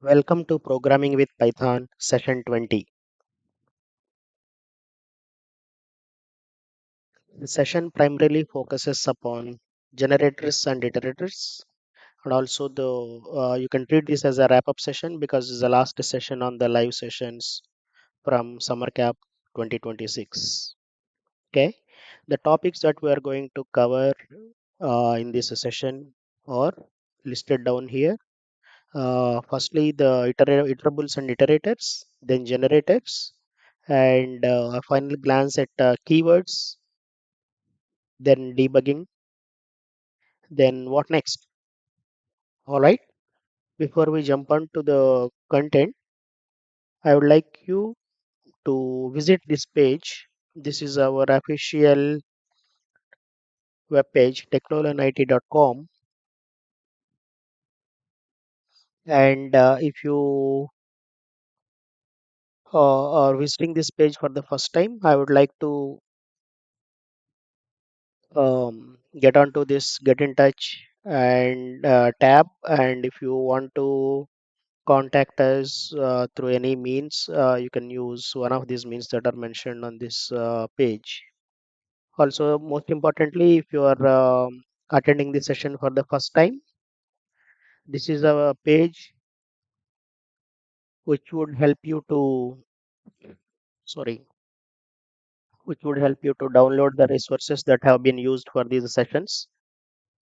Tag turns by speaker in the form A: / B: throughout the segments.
A: Welcome to Programming with Python session 20. The session primarily focuses upon generators and iterators, and also the you can treat this as a wrap-up session because it's the last session on the live sessions from Summer Cap 2026. Okay, the topics that we are going to cover in this session are listed down here. Firstly, the iterables and iterators, then generators, and a final glance at keywords, then debugging, then what next? All right. Before we jump on to the content, I would like you to visit this page. This is our official webpage, technolonit.com. And if you are visiting this page for the first time, I would like to get onto this get in touch and tab. And if you want to contact us through any means, you can use one of these means that are mentioned on this page. Also, most importantly, if you are attending this session for the first time, this is a page which would help you to, sorry, which would help you to download the resources that have been used for these sessions.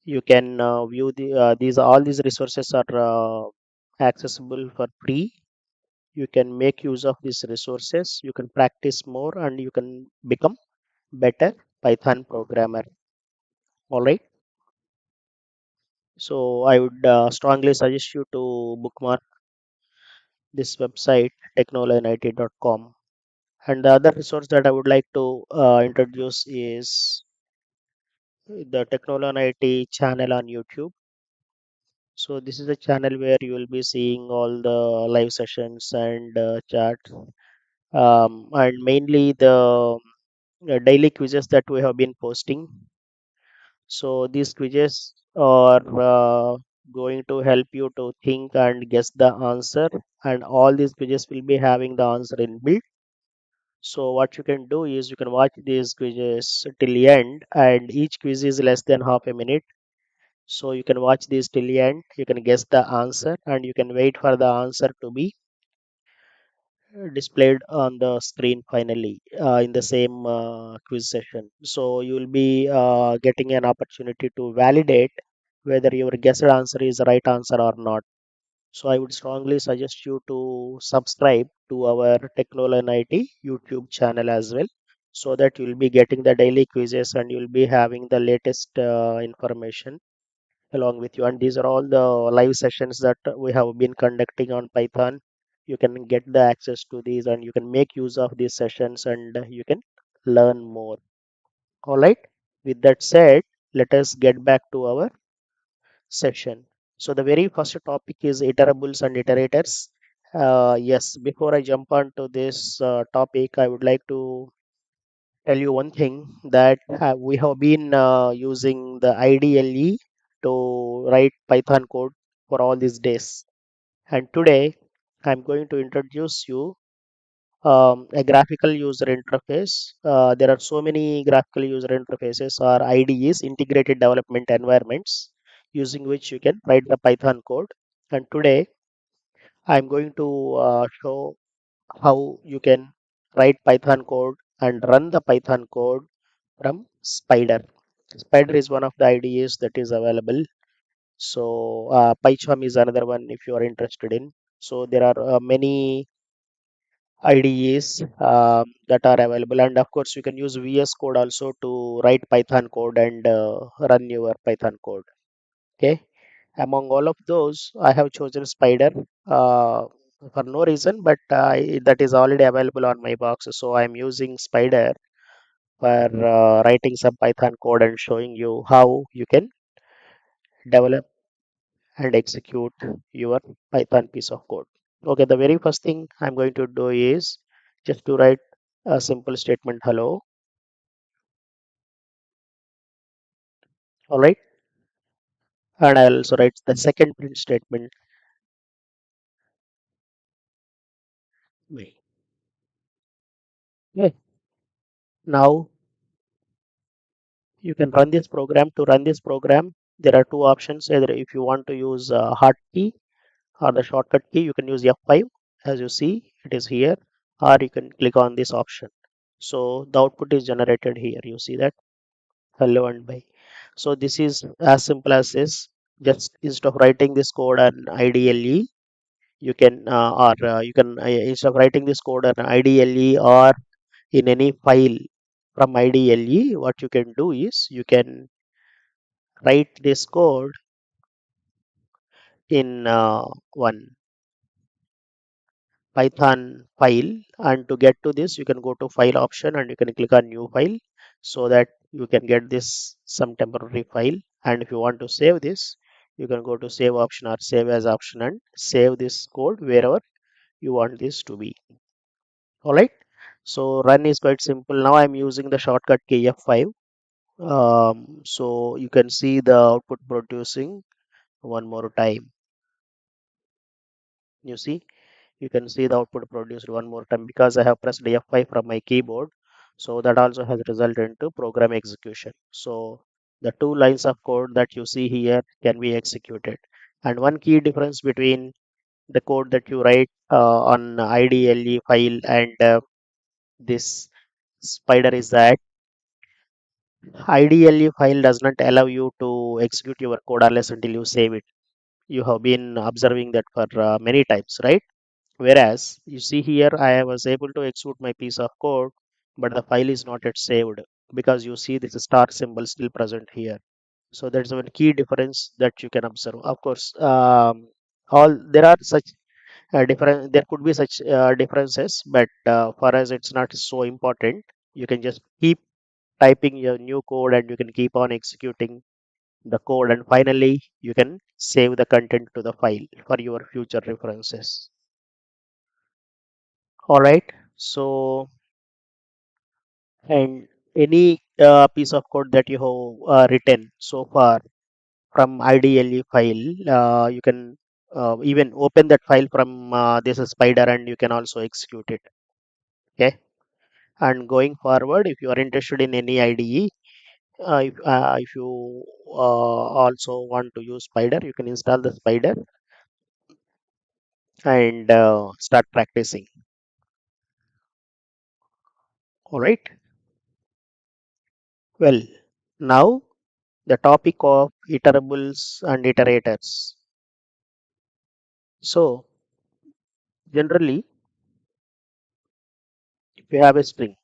A: You can view these all these resources are accessible for free. You can make use of these resources. You can practice more and you can become better Python programmer. All right. So I would strongly suggest you to bookmark this website technolonit.com. And the other resource that I would like to introduce is the Technolonit channel on YouTube. So this is a channel where you will be seeing all the live sessions and chat, and mainly the daily quizzes that we have been posting. So these quizzes are going to help you to think and guess the answer, and all these quizzes will be having the answer inbuilt. So what you can do is you can watch these quizzes till the end, and each quiz is less than half a minute. So you can watch this till the end. You can guess the answer, and you can wait for the answer to be displayed on the screen finally in the same quiz session. So you will be getting an opportunity to validate whether your guessed answer is the right answer or not. So I would strongly suggest you to subscribe to our Technolonit YouTube channel as well, so that you will be getting the daily quizzes and you will be having the latest information along with you. And these are all the live sessions that we have been conducting on Python. You can get the access to these and you can make use of these sessions and you can learn more. All right. With that said, let us get back to our session. So the very first topic is iterables and iterators. Yes, before I jump on to this topic, I would like to tell you one thing that we have been using the IDLE to write Python code for all these days. And today I'm going to introduce you a graphical user interface. There are so many graphical user interfaces or IDEs, integrated development environments, using which you can write the Python code. And today I'm going to show how you can write Python code and run the Python code from Spider. Spider is one of the IDEs that is available. So PyCharm is another one if you are interested in. So there are many IDEs that are available, and of course you can use VS Code also to write Python code and run your Python code. Okay. Among all of those, I have chosen Spider for no reason, but that is already available on my box. So I'm using Spider for writing some Python code and showing you how you can develop and execute your Python piece of code. Okay, the very first thing I'm going to do is just to write a simple statement hello. All right, and I'll also write the second print statement Wait. Okay. Now you can run this program. To run this program, there are two options. Either if you want to use hotkey or the shortcut key, you can use F5 as you see it is here, or you can click on this option. So the output is generated here. You see that hello and bye. So this is as simple as this. Just instead of writing this code and IDLE, you can or you can instead of writing this code and IDLE or in any file from IDLE, what you can do is you can write this code in one Python file, and to get to this you can go to file option and you can click on new file, so that you can get this some temporary file. And if you want to save this, you can go to save option or save as option and save this code wherever you want this to be. All right, so run is quite simple. Now I'm using the shortcut key F5. So you can see the output producing one more time. You see, you can see the output produced one more time because I have pressed F5 from my keyboard. So that also has resulted into program execution. So the two lines of code that you see here can be executed. And one key difference between the code that you write on IDLE file and this spider is that IDLE file does not allow you to execute your code unless until you save it. You have been observing that for many times, right? Whereas you see here, I was able to execute my piece of code, but the file is not yet saved because you see this star symbol still present here. So that's one key difference that you can observe. Of course, all there are such different. There could be such differences, but for us, it's not so important. You can just keep typing your new code, and you can keep on executing the code, and finally, you can save the content to the file for your future references. All right. So, and any piece of code that you have written so far from IDLE file, you can even open that file from this spider and you can also execute it. Okay. And going forward, if you are interested in any IDE, if you also want to use spider, you can install the spider and start practicing. All right. Well, now the topic of iterables and iterators. So generally, if you have a string,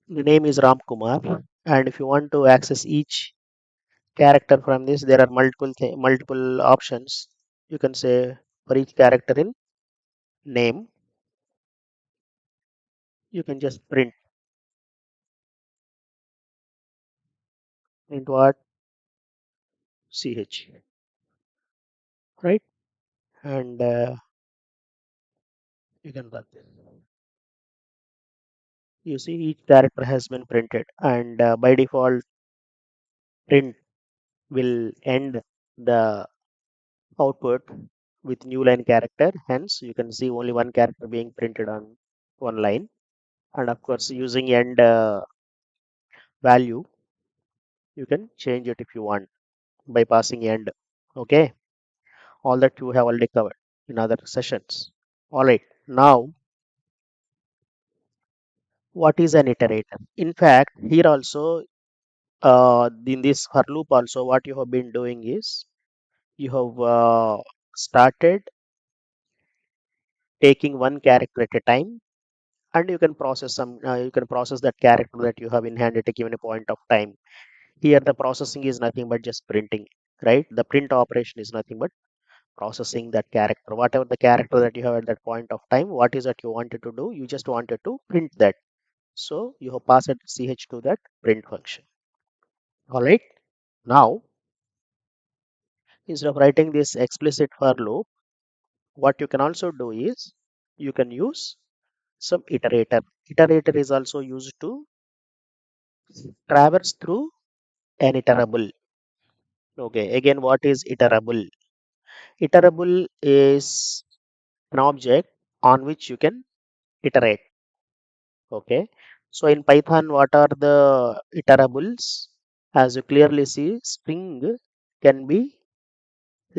A: the name is Ram Kumar, and if you want to access each character from this, there are multiple options. You can say for each character in name, you can just print what ch, right? And you can run this. You see, each character has been printed, and by default, print will end the output with new line character. Hence, you can see only one character being printed on one line. And of course, using end value, you can change it if you want by passing end. Okay, all that you have already covered in other sessions. All right, now what is an iterator? In fact, here also, in this for loop also, what you have been doing is you have started taking one character at a time, and you can process that character that you have in hand at a given point of time. Here the processing is nothing but just printing, right? The print operation is nothing but processing that character, whatever the character that you have at that point of time. What is that you wanted to do? You just wanted to print that, so you have passed ch to that print function. All right, now instead of writing this explicit for loop, what you can also do is you can use some iterator. Iterator is also used to traverse through an iterable. Okay, again, what is iterable? Iterable is an object on which you can iterate. Okay, so in Python, what are the iterables? As you clearly see, can be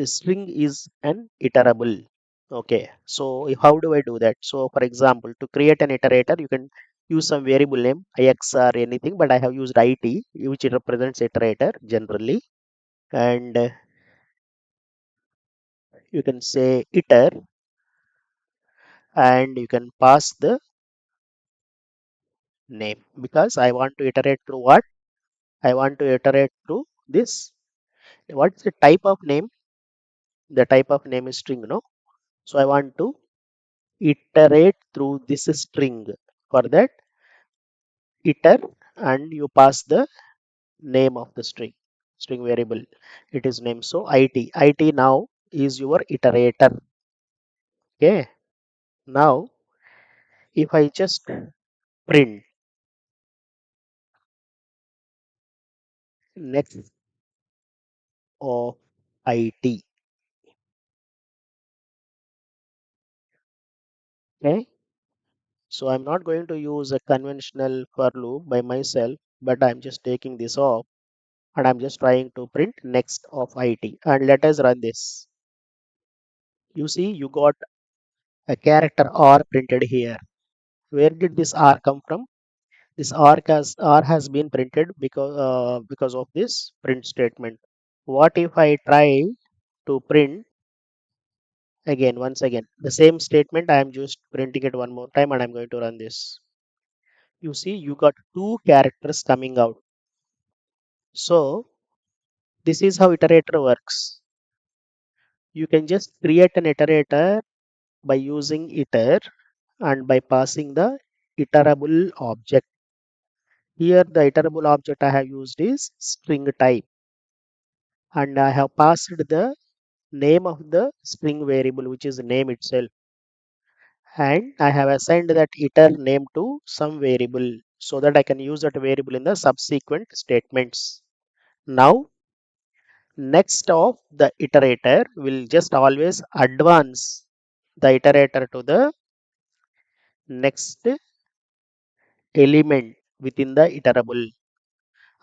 A: string is an iterable. Okay, so how do I do that? So for example, to create an iterator, you can use some variable name ix or anything, but I have used it, which represents iterator generally. And you can say iter, and you can pass the name, because I want to iterate through what? I want to iterate through this. What's the type of name? The type of name is string, no? So I want to iterate through this string. For that, iter, and you pass the name of the string variable. It is name. So it now is your iterator. Okay. Now, if I just print next of it, okay. So I'm not going to use a conventional for loop by myself, but I'm just taking this off, and I'm just trying to print next of it. And let us run this. You see, you got a character R printed here. Where did this R come from? This R has been printed because of this print statement. What if I try to print again, once again, the same statement? I am just printing it one more time, and I'm going to run this. You see, you got two characters coming out. So this is how iterator works. You can just create an iterator by using iter and by passing the iterable object. Here the iterable object I have used is string type, and I have passed the name of the string variable, which is the name itself, and I have assigned that iter name to some variable so that I can use that variable in the subsequent statements. Now, next of the iterator will just always advance the iterator to the next element within the iterable.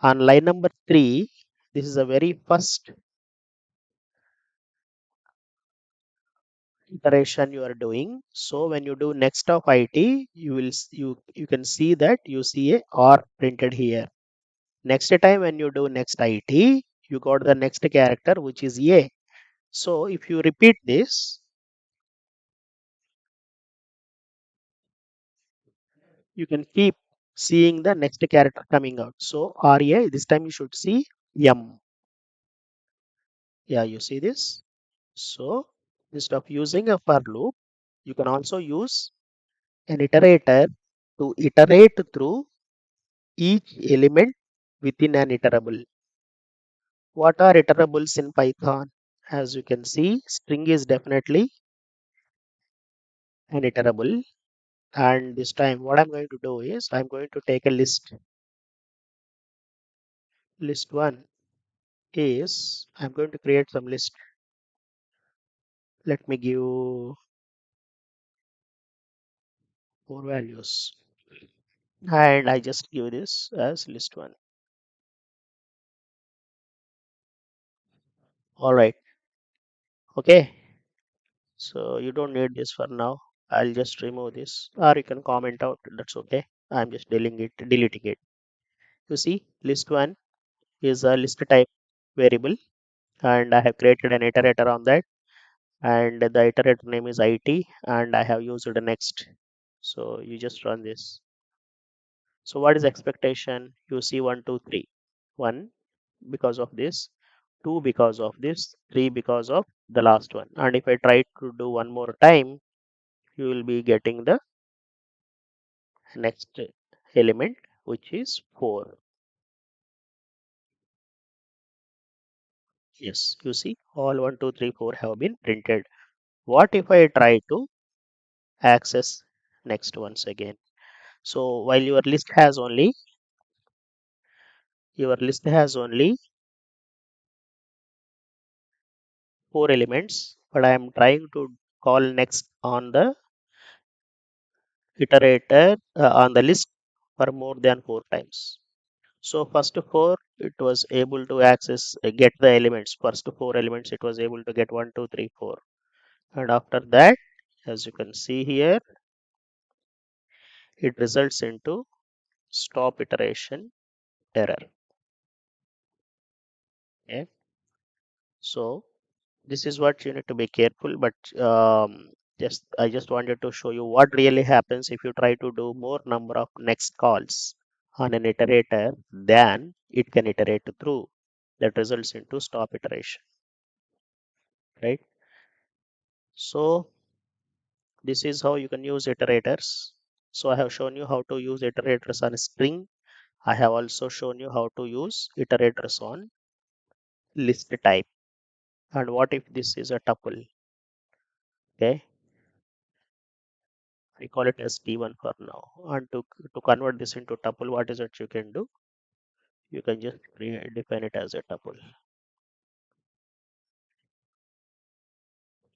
A: On line number 3, this is the very first iteration you are doing. So when you do next of it, you can see that you see a or printed here. Next time when you do next it, you got the next character, which is a. So if you repeat this, you can keep seeing the next character coming out. So ra, this time you should see m. Yeah, you see this. So instead of using a for loop, you can also use an iterator to iterate through each element within an iterable. What are iterables in Python? As you can see, string is definitely an iterable. And this time, what I'm going to do is I'm going to take a list. List one is I'm going to create some list. Let me give more values. And I just give this as list one. All right. Okay. So you don't need this for now. I'll just remove this, or you can comment out. That's okay. I'm just deleting it. You see, list one is a list type variable, and I have created an iterator on that, and the iterator name is it, and I have used the next. So you just run this. So what is expectation? You see 1, 2, 3. 1 because of this, 2 because of this, 3 because of the last one. And if I try to do one more time, you will be getting the next element, which is 4. Yes, you see all 1, 2, 3, 4 have been printed. What if I try to access next once again? So while your list has only your list has only 4 elements, but I am trying to call next on the iterator on the list for more than 4 times. So first four, it was able to access, get the elements. First 4 elements, it was able to get 1, 2, 3, 4. And after that, as you can see here, it results into stop iteration error. Okay. So this is what you need to be careful, but just I just wanted to show you what really happens if you try to do more number of next calls on an iterator than it can iterate through. That results into stop iteration, right? So this is how you can use iterators. So I have shown you how to use iterators on a string. I have also shown you how to use iterators on list type. And what if this is a tuple? Okay, I call it as T1 for now. And to convert this into tuple, what is it you can do? You can just define it as a tuple.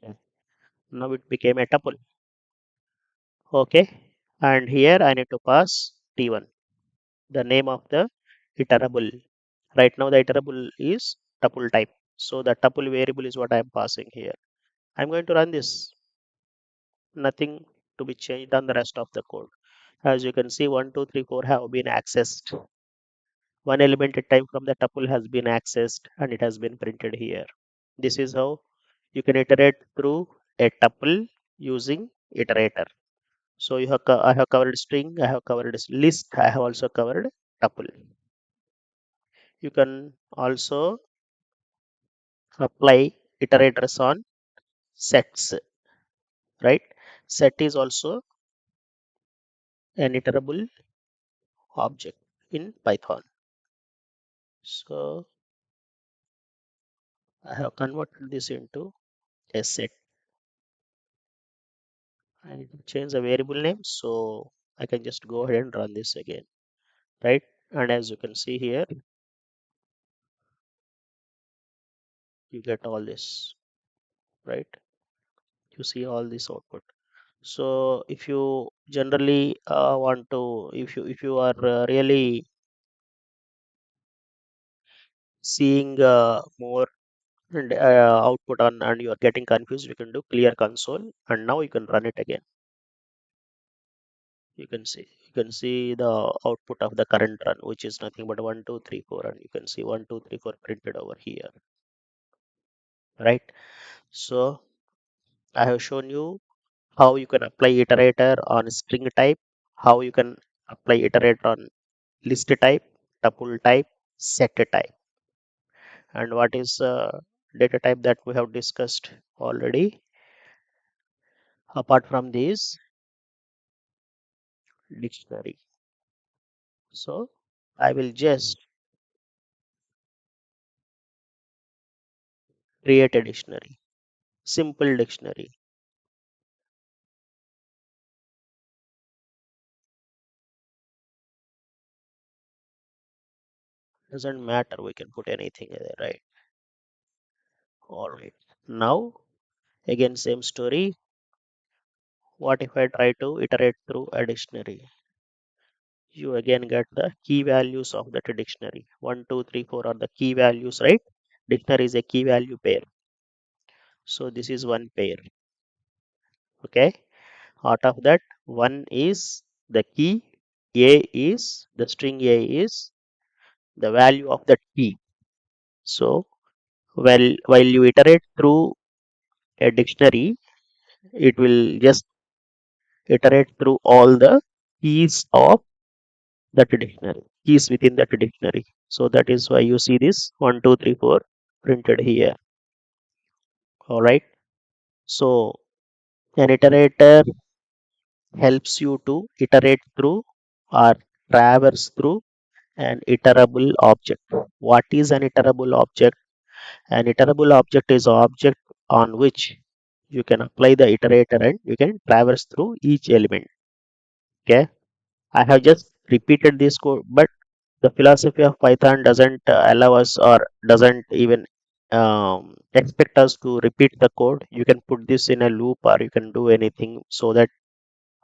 A: Okay. Now it became a tuple. Okay. And here I need to pass T1, the name of the iterable. Right now the iterable is tuple type. So the tuple variable is what I am passing here. I'm going to run this. Nothing to be changed on the rest of the code. As you can see, 1, 2, 3, 4 have been accessed. One element at time from the tuple has been accessed and it has been printed here. This is how you can iterate through a tuple using iterator. So I have covered string, I have covered list, I have also covered tuple. You can also apply iterators on sets, right? Set is also an iterable object in Python. So I have converted this into a set. I need to change the variable name, so I can just go ahead and run this again, right? And as you can see here, you get all this, right? You see all this output. So if you generally want to, if you are really seeing more and output on and you are getting confused, you can do clear console and now you can run it again. You can see the output of the current run, which is nothing but 1, 2, 3, 4, and you can see 1, 2, 3, 4 printed over here, right? So I have shown you how you can apply iterator on string type, how you can apply iterator on list type, tuple type, set type, and what is data type that we have discussed already. Apart from this, dictionary. So I will just create a dictionary, simple dictionary. Doesn't matter, we can put anything there, right? All right. Now again, same story. What if I try to iterate through a dictionary? You again get the key values of that dictionary. 1, 2, 3, 4 are the key values, right? Dictionary is a key value pair. So this is one pair. Okay. Out of that, one is the key. A is the string A is the value of that key. So while you iterate through a dictionary, it will just iterate through all the keys of that dictionary, keys within that dictionary. So that is why you see this 1, 2, 3, 4 printed here. All right. So an iterator helps you to iterate through or traverse through an iterable object. What is an iterable object? An iterable object is an object on which you can apply the iterator and you can traverse through each element. Okay. I have just repeated this code, but The philosophy of Python doesn't allow us or doesn't even expect us to repeat the code. You can put this in a loop or you can do anything so that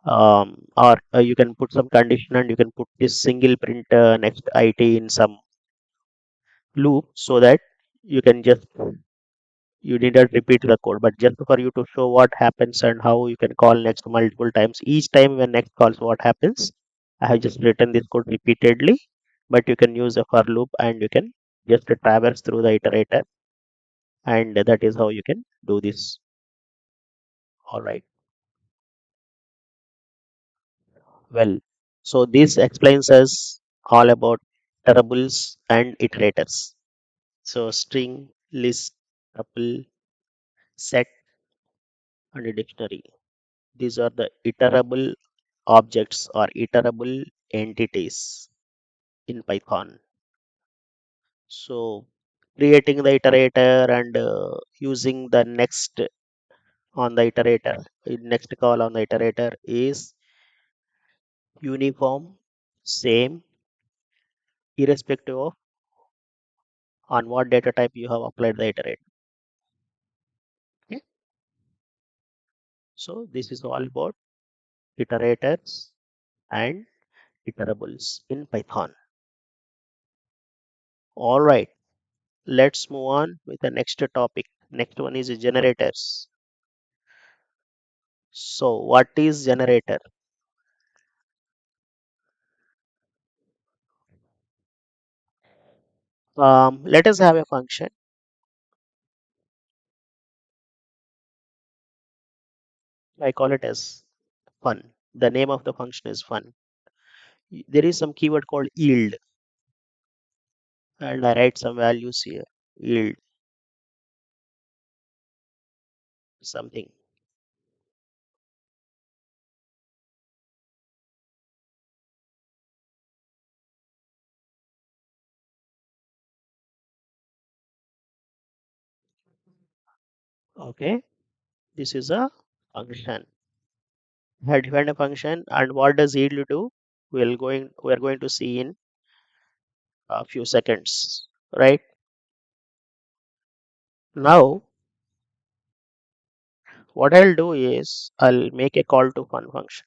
A: or you can put some condition and you can put this single print next it in some loop so that you can just you needn't repeat the code, but just for you to show what happens and how you can call next multiple times. Each time when next calls what happens, I have just written this code repeatedly, but you can use a for loop and you can just traverse through the iterator, and that is how you can do this. All right. Well, so this explains us all about iterables and iterators. So string, list, tuple, set, and a dictionary. These are the iterable objects or iterable entities in Python. So creating the iterator and using the next on the iterator, next call on the iterator is uniform, same, irrespective of on what data type you have applied the iterator. Okay. So this is all about iterators and iterables in Python. All right, let's move on with the next topic. Next one is generators. So what is generator? Let us have a function. I call it as fun. The name of the function is fun. There is some keyword called yield, and I write some values here. Yield something. Okay, this is a function. I have defined a function, and what does yield do? We are going to see in a few seconds. Right now, what I'll do is I'll make a call to fun function.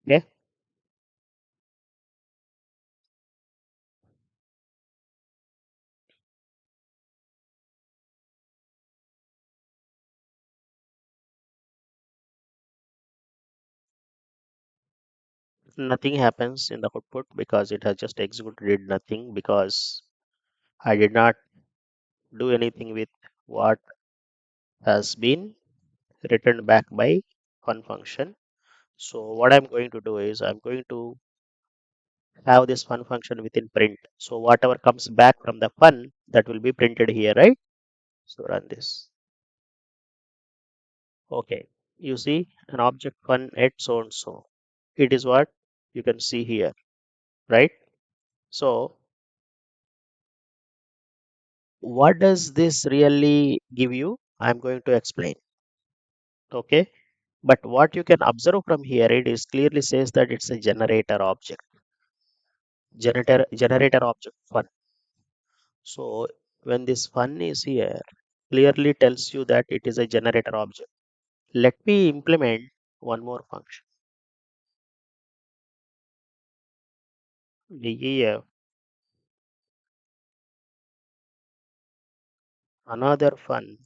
A: Okay, nothing happens in the output because it has just executed nothing because I did not do anything with what has been written back by fun function. So what I'm going to do is I'm going to have this fun function within print. So whatever comes back from the fun that will be printed here, right? So run this. Okay. You see an object fun at so and so. It is what you can see here, right? So what does this really give you? I'm going to explain. Okay. But what you can observe from here, it is clearly says that it's a generator object. Generator object fun. So when this fun is here, clearly tells you that it is a generator object. Let me implement one more function. Def another fun,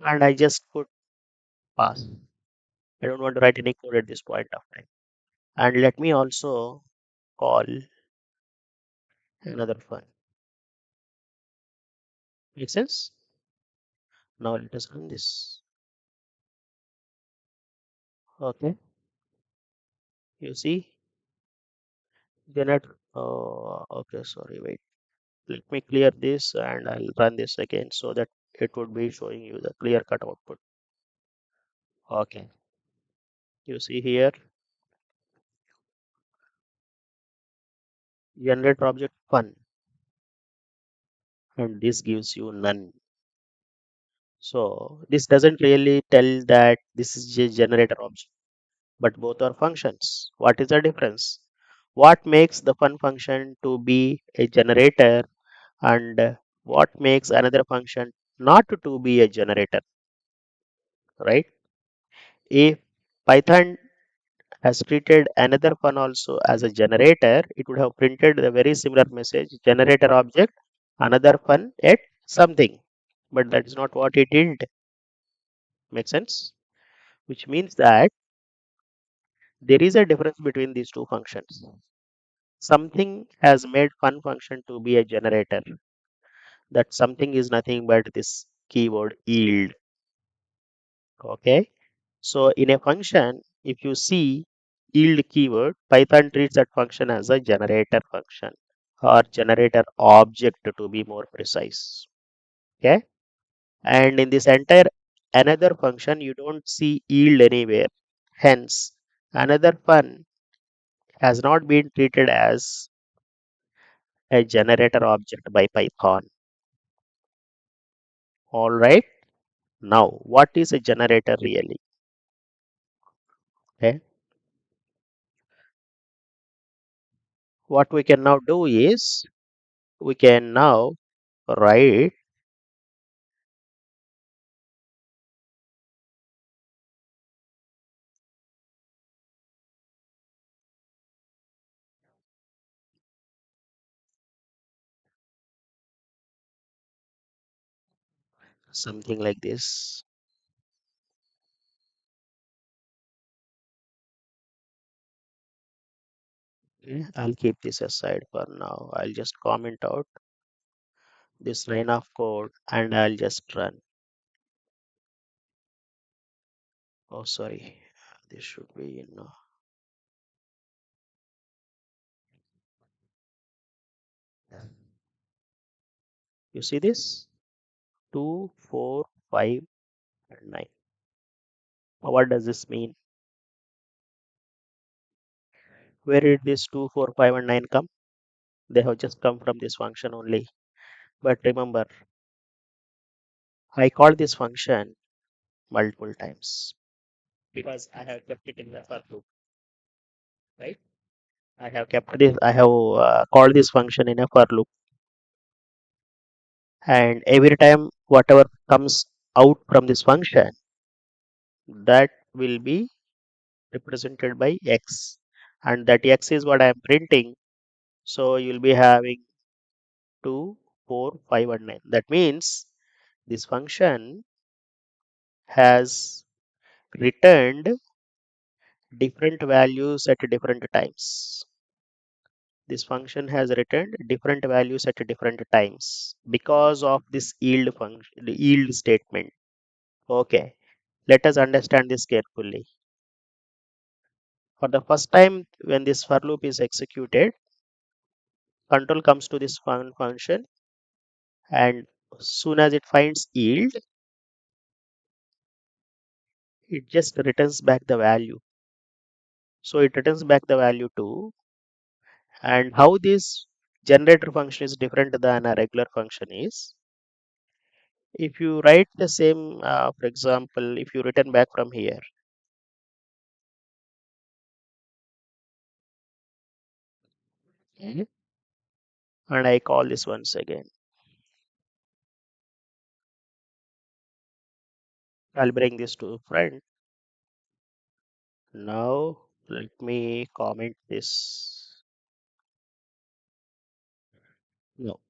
A: and I just put pass. I don't want to write any code at this point of time. And let me also call another fun. Make sense? Now let us run this. Okay. You see, generate. Okay. Sorry. Wait. Let me clear this and I'll run this again so that it would be showing you the clear cut output. Okay. You see here, generate object fun, and this gives you none. So this doesn't really tell that this is a generator object, but both are functions. What is the difference? What makes the fun function to be a generator and what makes another function not to be a generator, right? If Python has treated another fun also as a generator, it would have printed the very similar message generator object, another fun at something. But that is not what it did. Make sense? Which means that there is a difference between these two functions. Something has made fun function to be a generator. That something is nothing but this keyword yield. Okay. So in a function, if you see yield keyword, Python treats that function as a generator function or generator object to be more precise. Okay. And in this entire another function, you don't see yield anywhere. Hence, another fun has not been treated as a generator object by Python. All right. Now, what is a generator really? Okay. What we can now do is we can now write something like this. Okay, I'll keep this aside for now. I'll just comment out this line of code and I'll just run. Oh, sorry. This should be in. You see this? 2, 4, 5, and 9. What does this mean? Where did this 2, 4, 5, and 9 come? They have just come from this function only. But remember, I called this function multiple times because I have kept it in the for loop, right? I have called this function in a for loop, and every time whatever comes out from this function, that will be represented by x, and that x is what I am printing. So you'll be having 2, 4, 5, and 9. That means this function has returned different values at different times. This function has returned different values at different times because of this yield function, the yield statement. Okay, let us understand this carefully. For the first time, when this for loop is executed, control comes to this function, and soon as it finds yield, it just returns back the value. So it returns back the value 2. And how this generator function is different than a regular function is, if you write the same, for example, if you return back from here, mhm, and I call this once again, I'll bring this to front. Now let me comment this. No,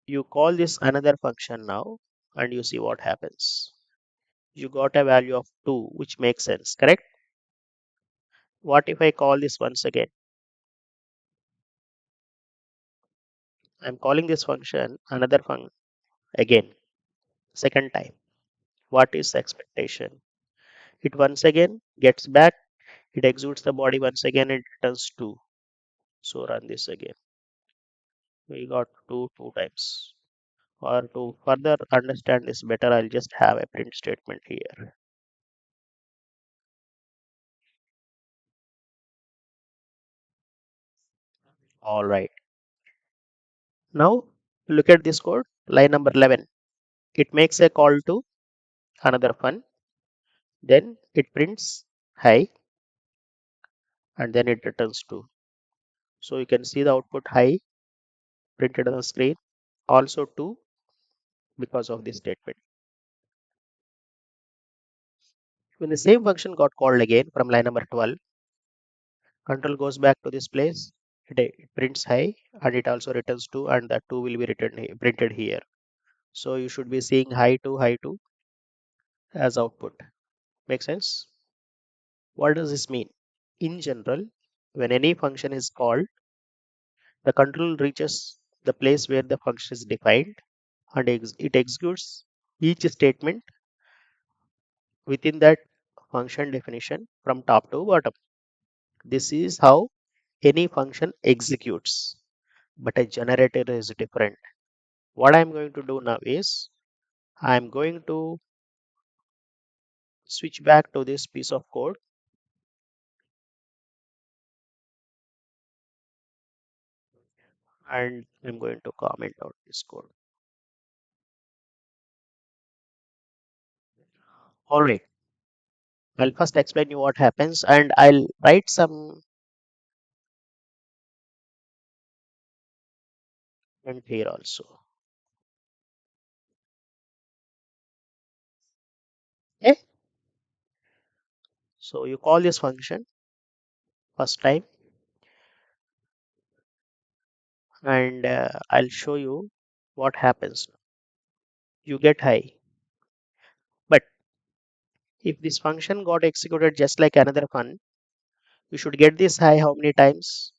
A: you call this another function now, and you see what happens. You got a value of 2, which makes sense, correct? What if I call this once again? I'm calling this function another function again, second time. What is the expectation? It once again gets back, it executes the body once again, it returns 2. So run this again. We got 2 two times. Or to further understand this better, I'll just have a print statement here. All right. Now look at this code, line number 11. It makes a call to another fun. Then it prints high and then it returns 2. So you can see the output high printed on the screen, also 2 because of this statement. When the same function got called again from line number 12, control goes back to this place, it prints high and it also returns 2 and that 2 will be printed here. So you should be seeing high 2 as output. Make sense? What does this mean? In general, when any function is called, the control reaches the place where the function is defined and it executes each statement within that function definition from top to bottom. This is how any function executes, but a generator is different. What I'm going to do now is I'm going to switch back to this piece of code and I'm going to comment out this code. All right, I'll first explain you what happens and I'll write some and here also. Okay, so you call this function first time and I'll show you what happens. You get high, but if this function got executed just like another fun, you should get this high how many times?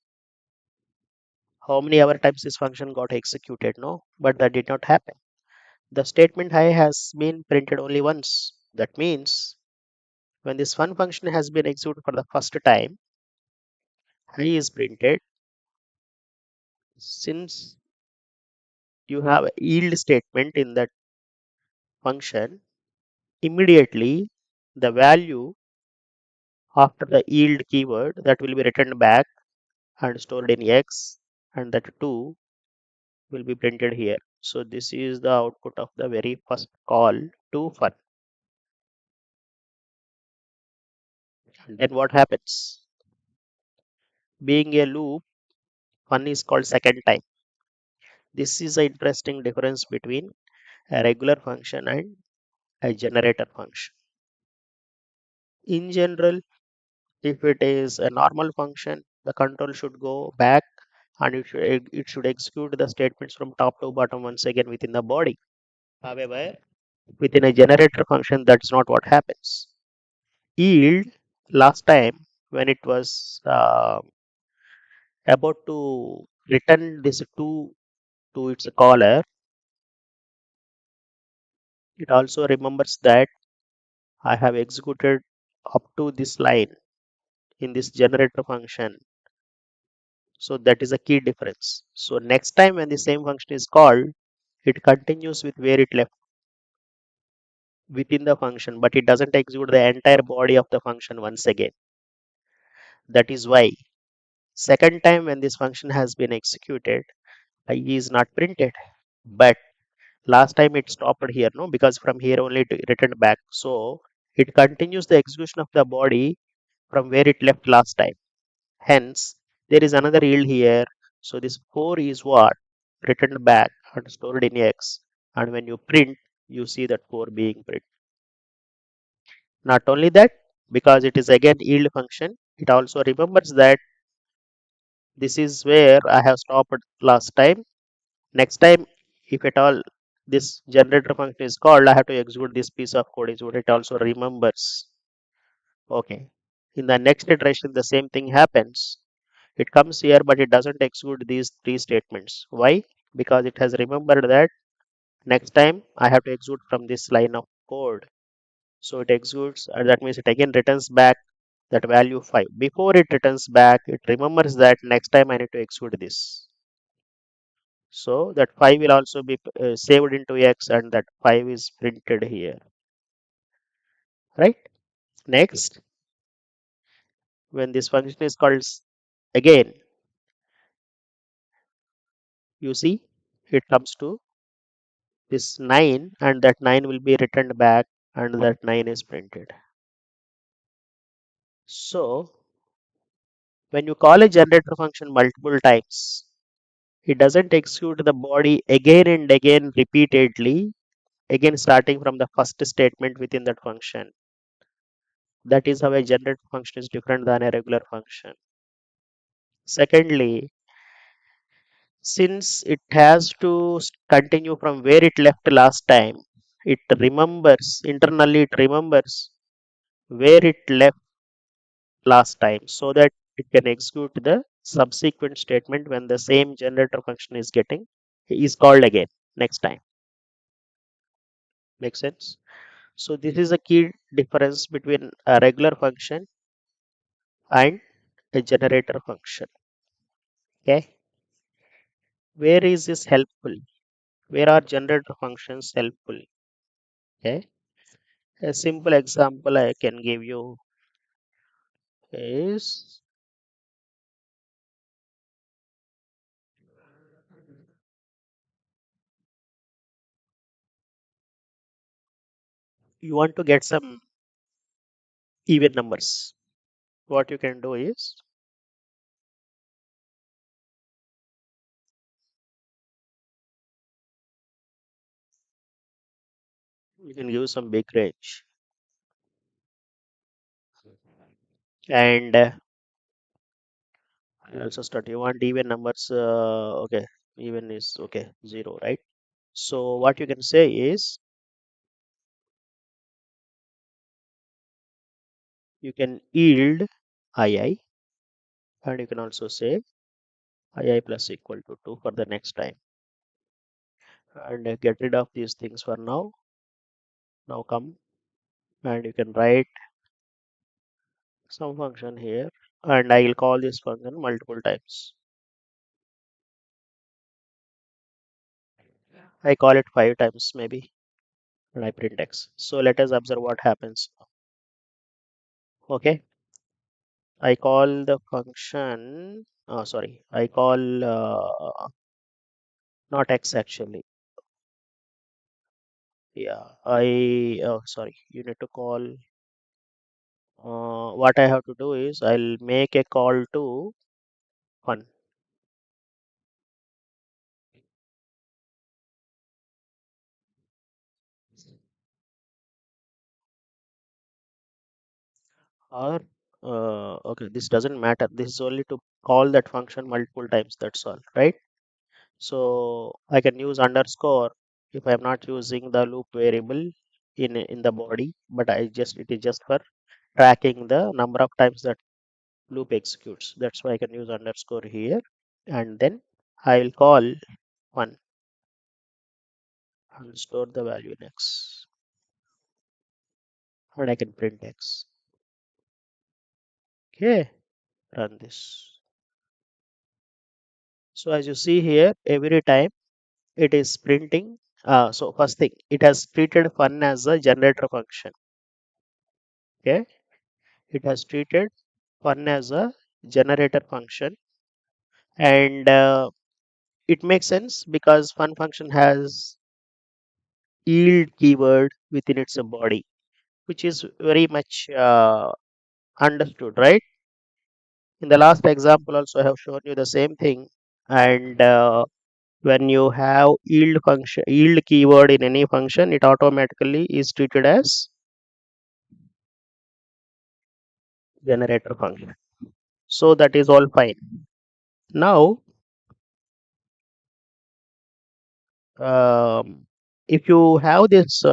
A: How many other times this function got executed? No, but that did not happen. The statement high has been printed only once. That means when this fun function has been executed for the first time, high is printed. Since you have a yield statement in that function, immediately the value after the yield keyword that will be returned back and stored in X and that 2 will be printed here. So this is the output of the very first call to fun. And then what happens? Being a loop, fun is called second time. This is an interesting difference between a regular function and a generator function. In general, if it is a normal function, the control should go back and it should execute the statements from top to bottom once again within the body. However, within a generator function, that's not what happens. Yield last time when it was about to return this 2 to its caller, it also remembers that I have executed up to this line in this generator function. So that is a key difference. So next time when the same function is called, it continues with where it left within the function, but it doesn't execute the entire body of the function once again. That is why second time when this function has been executed, I is not printed. But last time it stopped here, no, because from here only it returned back. So it continues the execution of the body from where it left last time. Hence, there is another yield here. So this 4 is what? Returned back and stored in X. And when you print, you see that 4 being printed. Not only that, because it is again yield function, it also remembers that this is where I have stopped last time. Next time, if at all this generator function is called, I have to execute this piece of code is what it also remembers. Okay. In the next iteration, the same thing happens. It comes here, but it doesn't execute these three statements. Why? Because it has remembered that next time I have to execute from this line of code. So it executes, and that means it again returns back that value 5. Before it returns back, it remembers that next time I need to execute this. So that 5 will also be saved into X and that 5 is printed here. Right? Next, when this function is called again, you see it comes to this 9 and that 9 will be returned back and that 9 is printed. So when you call a generator function multiple times, it doesn't execute the body again and again repeatedly, again starting from the first statement within that function. That is how a generator function is different than a regular function. Secondly, since it has to continue from where it left last time, it remembers, internally it remembers where it left last time so that it can execute the subsequent statement when the same generator function is called again next time. Make sense? So this is a key difference between a regular function and a generator function. Okay, where is this helpful? Where are generator functions helpful? Okay, a simple example I can give you is, you want to get some even numbers. What you can do is, you can give some big range, and I also start. You want even numbers? Okay, even is okay, 0, right? So what you can say is, you can yield ii, and you can also say ii plus equal to 2 for the next time, and get rid of these things for now. Now come, and you can write some function here, and I will call this function multiple times. I call it 5 times maybe, and I print x. So let us observe what happens. Okay, I call the function. Oh, sorry, I call not x actually. Yeah, oh sorry. You need to call. What I have to do is I'll make a call to fun, or okay, this doesn't matter. This is only to call that function multiple times. That's all, right? So I can use underscore if I'm not using the loop variable in the body, but it is just for tracking the number of times that loop executes. That's why I can use underscore here, and then I will call one and store the value in x, and I can print x. Okay, run this. So as you see here, every time it is printing. So first thing, it has treated fun as a generator function. Okay, it has treated fun as a generator function, and it makes sense because fun function has yield keyword within its body, which is very much understood, right? In the last example also I have shown you the same thing, and when you have yield keyword in any function, it automatically is treated as generator function. So that is all fine. Now if you have this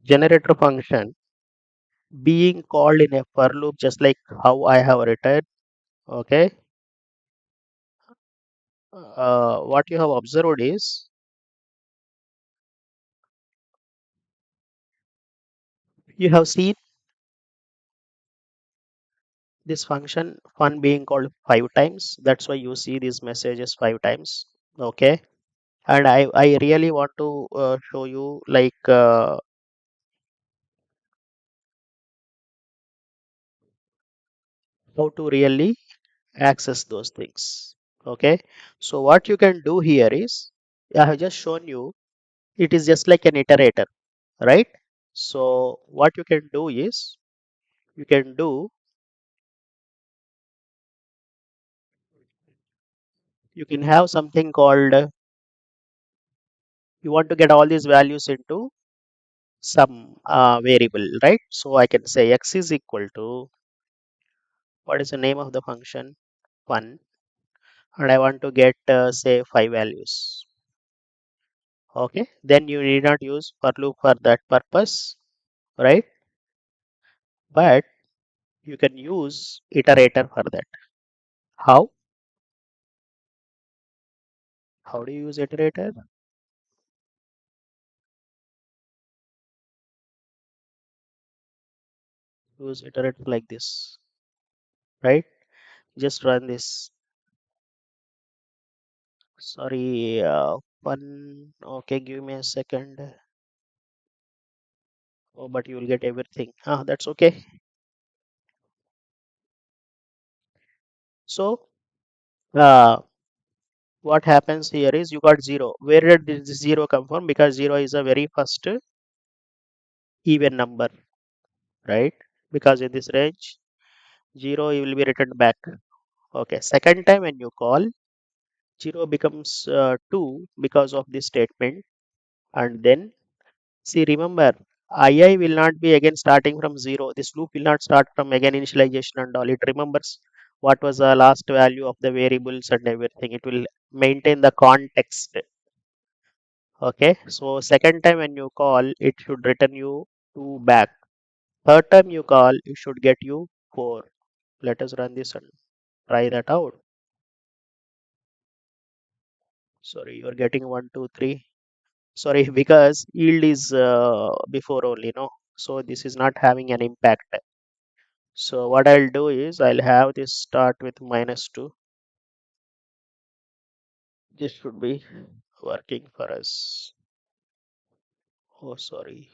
A: generator function being called in a for loop, just like how I have written, okay, what you have observed is, you have seen this function fun being called 5 times. That's why you see these messages 5 times. Okay, and I really want to show you like how to really access those things. Okay, so what you can do here is, I have just shown you, it is just like an iterator, right? So what you can do is you can do you can have something called you want to get all these values into some variable, right? So I can say x is equal to what is the name of the function 1, and I want to get say 5 values. Okay, then you need not use for loop for that purpose, right? But you can use iterator for that. How? How do you use iterator? Use iterator like this, right? Just run this. Sorry, one. Okay, give me a second. Oh, but you will get everything. Ah, that's okay. So, uh, what happens here is you got 0. Where did this 0 come from? Because 0 is a very first even number, right? Because in this range, 0 will be returned back. Okay, second time when you call, 0 becomes 2 because of this statement. And then, see, remember, II will not be again starting from 0. This loop will not start from again initialization and all. It remembers what was the last value of the variables and everything. It will maintain the context. Okay, so second time when you call, it should return you 2 back. Third time you call, it should get you 4. Let us run this and try that out. Sorry, you're getting 1, 2, 3. Sorry, because yield is before only, no? So this is not having an impact. So what I'll do is I'll have this start with -2. This should be working for us. Oh, sorry.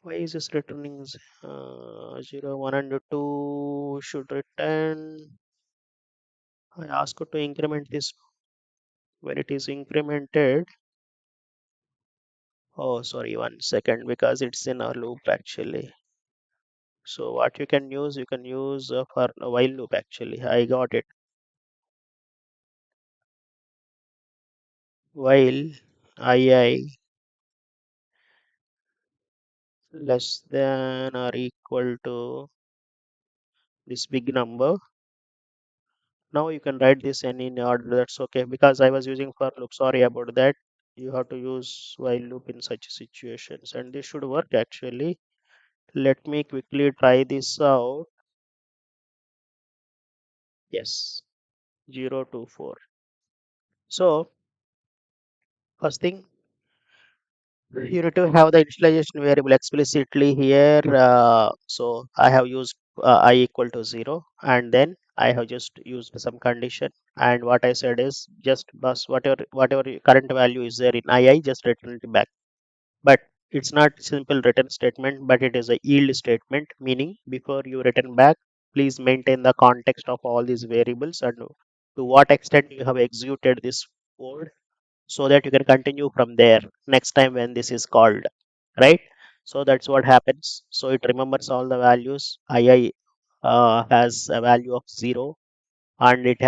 A: Why is this returning 0, 1 and 2 should return. I asked to increment this when it is incremented. Oh, sorry, 1 second because it's in a loop actually. So what you can use for a while loop actually. I got it. While I less than or equal to this big number. Now you can write this any in order. That's okay because I was using for loop. Sorry about that. You have to use while loop in such situations, and this should work actually. Let me quickly try this out. Yes, 0 to 4. So first thing you need to have the initialization variable explicitly here. So I have used I equal to 0, and then I have just used some condition. And what I said is just bus whatever current value is there in I just return it back. But it's not simple return statement, but it is a yield statement, meaning before you return back, please maintain the context of all these variables and to what extent you have executed this code so that you can continue from there next time when this is called, right? So that's what happens. So it remembers all the values. II has a value of 0, and it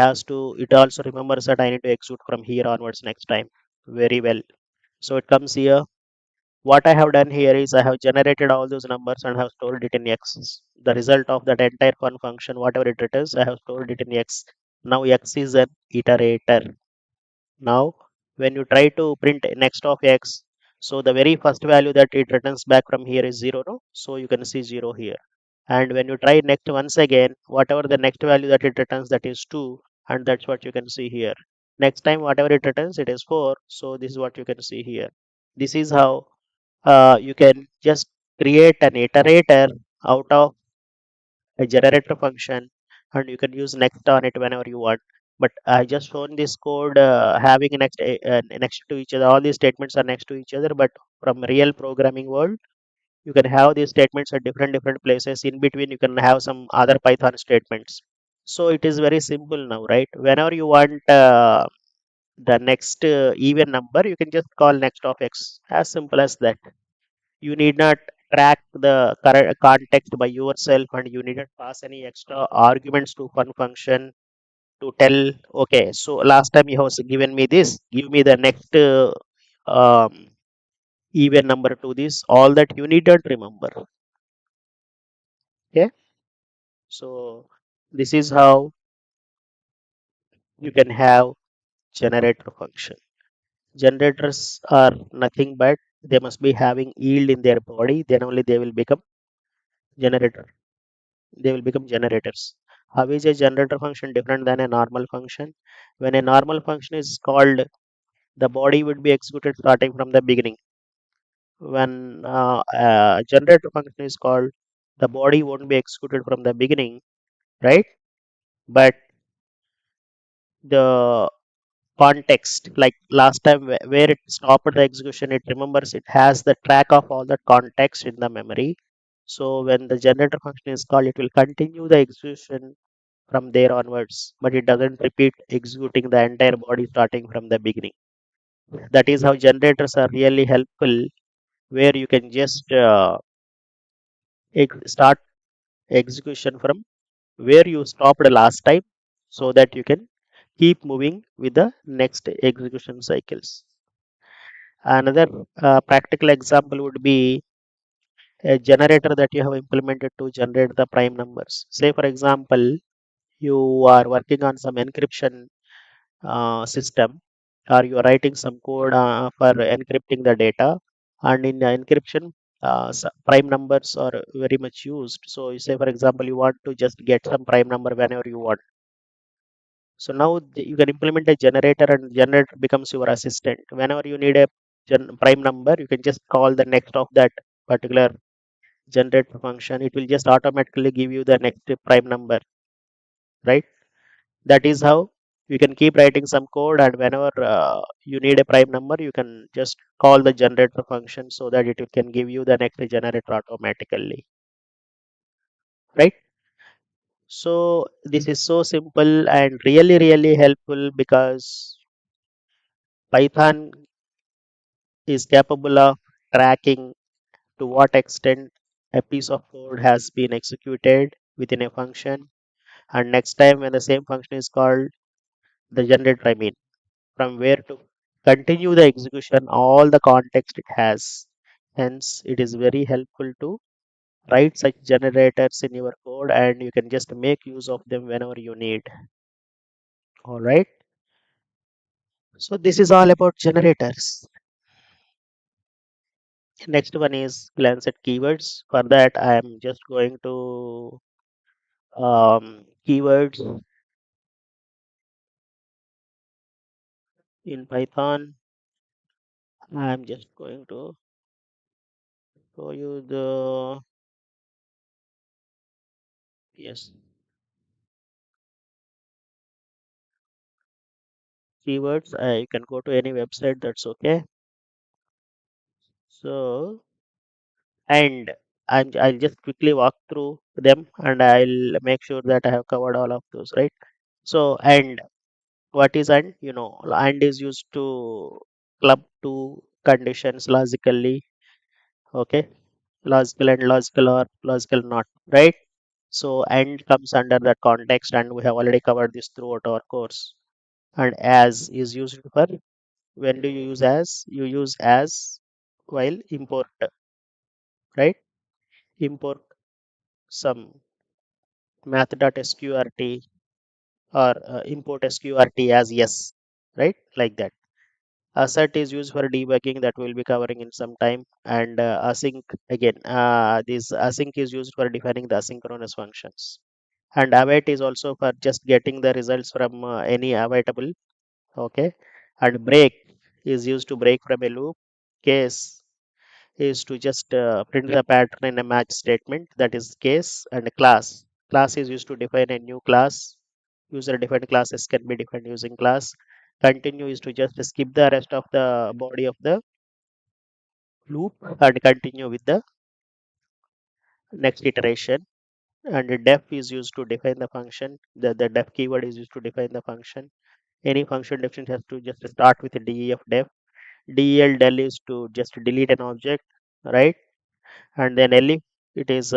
A: also remembers that I need to execute from here onwards next time. Very well. So it comes here. What I have done here is I have generated all those numbers and have stored it in X. The result of that entire fun function, whatever it returns, I have stored it in X. Now X is an iterator. Now, when you try to print next of X, so the very first value that it returns back from here is 0, no? So you can see 0 here. And when you try next once again, whatever the next value that it returns, that is 2, and that's what you can see here. Next time, whatever it returns, it is 4. So this is what you can see here. This is how you can just create an iterator out of a generator function, and you can use next on it whenever you want. But I just shown this code having next to each other. All these statements are next to each other, but from real programming world, you can have these statements at different places. In between, you can have some other Python statements. So it is very simple now, right? Whenever you want the next even number, you can just call next of x. As simple as that. You need not track the current context by yourself, and you need not pass any extra arguments to one function to tell, okay, so last time you have given me this, give me the next um, even number to this. All that you need not remember. Okay, so this is how you can have generator function. Generators are nothing but they must be having yield in their body, then only they will become generator. They will become generators. How is a generator function different than a normal function? When a normal function is called, the body would be executed starting from the beginning. When a generator function is called, the body won't be executed from the beginning, right? But the context, like last time where it stopped the execution, it remembers, it has the track of all the context in the memory. So when the generator function is called, it will continue the execution from there onwards, but it doesn't repeat executing the entire body starting from the beginning. That is how generators are really helpful, where you can just start execution from where you stopped last time, so that you can keep moving with the next execution cycles. Another practical example would be a generator that you have implemented to generate the prime numbers. Say, for example, you are working on some encryption system, or you are writing some code for encrypting the data, and in the encryption, prime numbers are very much used. So, you say, for example, you want to just get some prime number whenever you want. So now you can implement a generator, and generator becomes your assistant. Whenever you need a prime number, you can just call the next of that particular generator function. It will just automatically give you the next prime number, right? That is how you can keep writing some code, and whenever you need a prime number, you can just call the generator function, so that it can give you the next generator automatically, right? So this is so simple and really, really helpful, because Python is capable of tracking to what extent a piece of code has been executed within a function. And next time when the same function is called, the generator, I mean, from where to continue the execution, all the context it has. Hence, it is very helpful to write such generators in your code, and you can just make use of them whenever you need. All right. So this is all about generators. Next one is glance at keywords. For that, I am just going to keywords in Python. I'm just going to show you the, yes, keywords. You can go to any website, that's okay. So, and I'll just quickly walk through them, and I'll make sure that I have covered all of those, right? So, and what is and? And is used to club two conditions logically, okay? Logical and logical, or logical not, right? So and comes under that context, and we have already covered this throughout our course. And as is used for, when do you use as? You use as while import, right? Import some math.sqrt, or import sqrt as yes, right? Like that. Assert is used for debugging, that we'll be covering in some time. And async, again, this async is used for defining the asynchronous functions. And await is also for just getting the results from any awaitable, okay? And break is used to break from a loop. Case is to just print the pattern in a match statement, that is case. And class is used to define a new class. User defined classes can be defined using class. Continue is to just skip the rest of the body of the loop and continue with the next iteration. And def is used to define the function. The def keyword is used to define the function. Any function definition has to just start with a def. Del is to just delete an object, right? And then elif, it is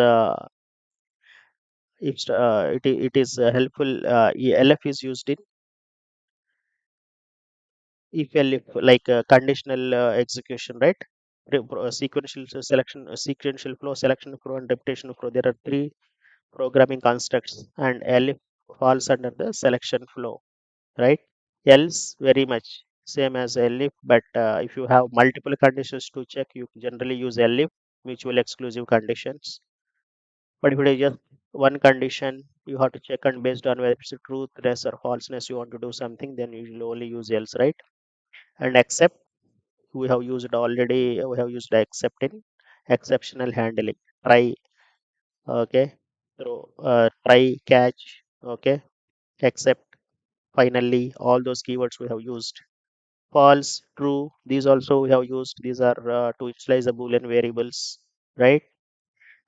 A: it is helpful. Elif is used in if elif, like conditional execution, right? Sequential selection, sequential flow, selection flow, and repetition flow. There are three programming constructs, and elif falls under the selection flow, right? Else very much same as elif, but if you have multiple conditions to check, you generally use elif, mutual exclusive conditions. But if it is just one condition, you have to check, and based on whether it's a truthness or falseness, you want to do something, then you will only use else, right? And except, we have used already, we have used except in exceptional handling. Try, okay, throw, try, catch, okay, except, finally, all those keywords we have used. False, true, these also we have used. These are to initialize the boolean variables, right?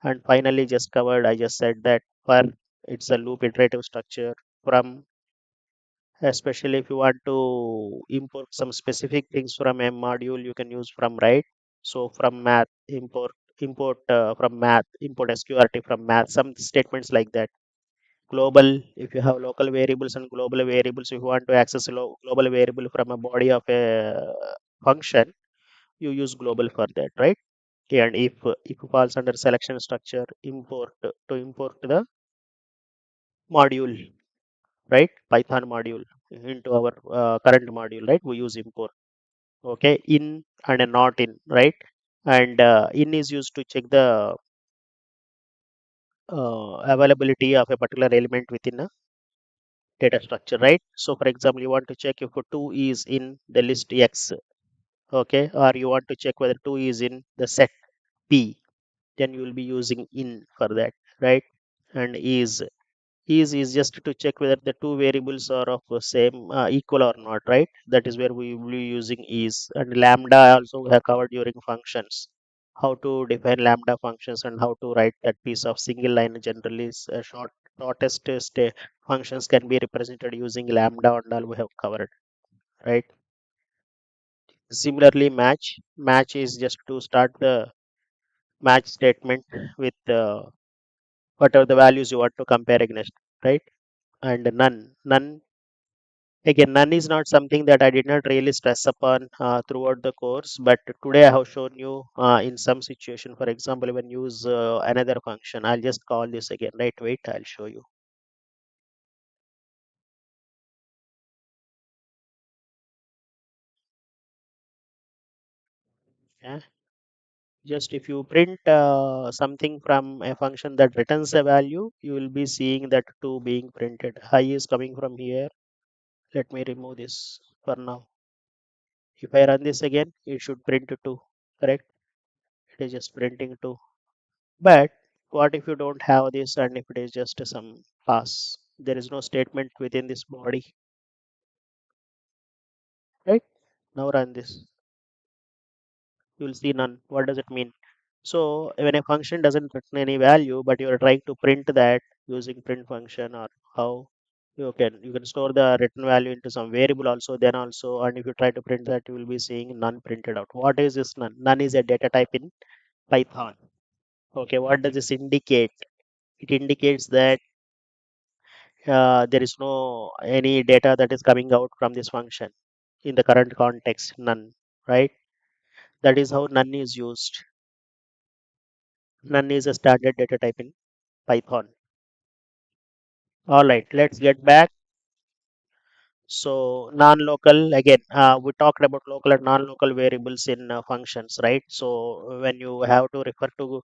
A: And finally, just covered, I just said that for, it's a loop iterative structure. From, especially if you want to import some specific things from a module, you can use from, right? So from math, import from math, import sqrt from math, some statements like that. Global, if you have local variables and global variables, if you want to access a global variable from a body of a function, you use global for that, right? And if it falls under selection structure, import, to import the module, right? Python module into our current module, right? We use import, okay? In and a not in, right? And in is used to check the availability of a particular element within a data structure, right? So for example, you want to check if a 2 is in the list x, okay, or you want to check whether 2 is in the set p, then you will be using in for that, right? And is just to check whether the two variables are of the same equal or not, right? That is where we will be using is. And lambda also we have covered during functions, how to define lambda functions and how to write that piece of single line. Generally shortest functions can be represented using lambda, and all we have covered, right? Similarly, match is just to start the match statement with whatever the values you want to compare against, right? And none, again, none is not something that I did not really stress upon throughout the course, but today I have shown you in some situation. For example, when you use another function, I'll just call this again, right? Wait, I'll show you. Yeah. Just if you print something from a function that returns a value, you will be seeing that 2 being printed. High is coming from here. Let me remove this for now. If I run this again, it should print 2, correct? It is just printing 2. But what if you don't have this, and if it is just some pass? There is no statement within this body, right? Now run this. You will see none. What does it mean? So when a function doesn't return any value, but you are trying to print that using print function, or how you can store the written value into some variable also, then also, and if you try to print that, you will be seeing none printed out. What is this none? None is a data type in Python. Okay, what does this indicate? It indicates that there is no any data that is coming out from this function in the current context, none, right? That is how none is used. None is a standard data type in Python. All right, let's get back. So non-local, again, we talked about local and non-local variables in functions, right? So when you have to refer to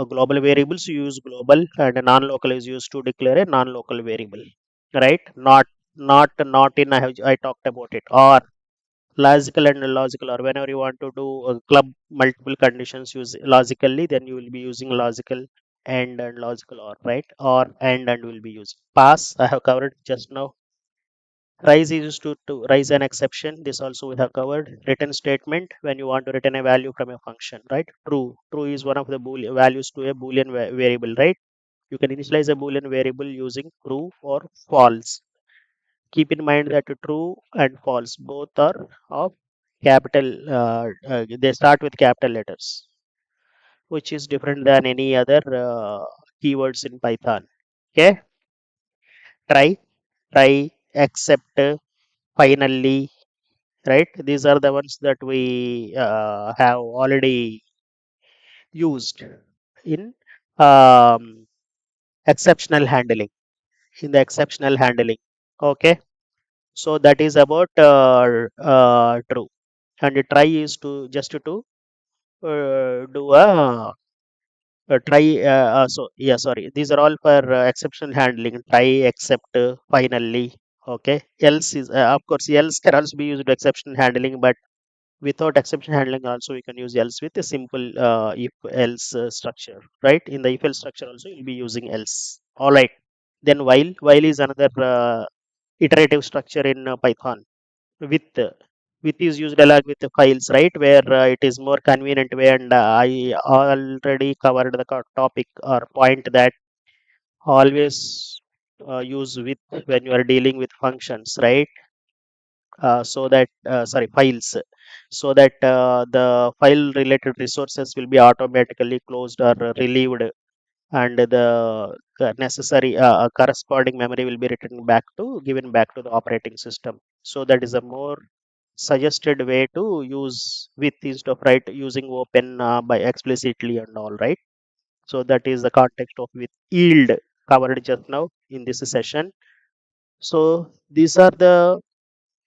A: global variables, you use global, and a non-local is used to declare a non-local variable, right? Not in, I talked about it. Or logical and illogical, or whenever you want to do a club multiple conditions use logically, then you will be using logical and logical or, right? Or and will be used. Pass, I have covered just now. Rise is used to raise an exception. This also we have covered. Return statement, when you want to return a value from a function, right? True is one of the boolean values to a boolean variable, right? You can initialize a boolean variable using true or false. Keep in mind that true and false both are of capital, they start with capital letters. which is different than any other keywords in Python. Okay, try, try, accept, finally, right? These are the ones that we have already used in um, exceptional handling. In the exceptional handling, okay. So that is about true, and the try is to just to do try. So yeah, sorry. These are all for exception handling. Try, except, finally. Okay. Else is of course else can also be used to exception handling, but without exception handling also we can use else with a simple if else structure. Right. In the if else structure also you'll be using else. All right. Then while is another iterative structure in Python. With is used along with the files, right, where it is more convenient way, and I already covered the topic or point that always use with when you are dealing with functions, right. So that sorry, files, so that the file related resources will be automatically closed or relieved, and the necessary corresponding memory will be written back to given back to the operating system. So that is a more suggested way to use with instead of right using open by explicitly and all, right. So that is the context of with yield covered just now in this session. So these are the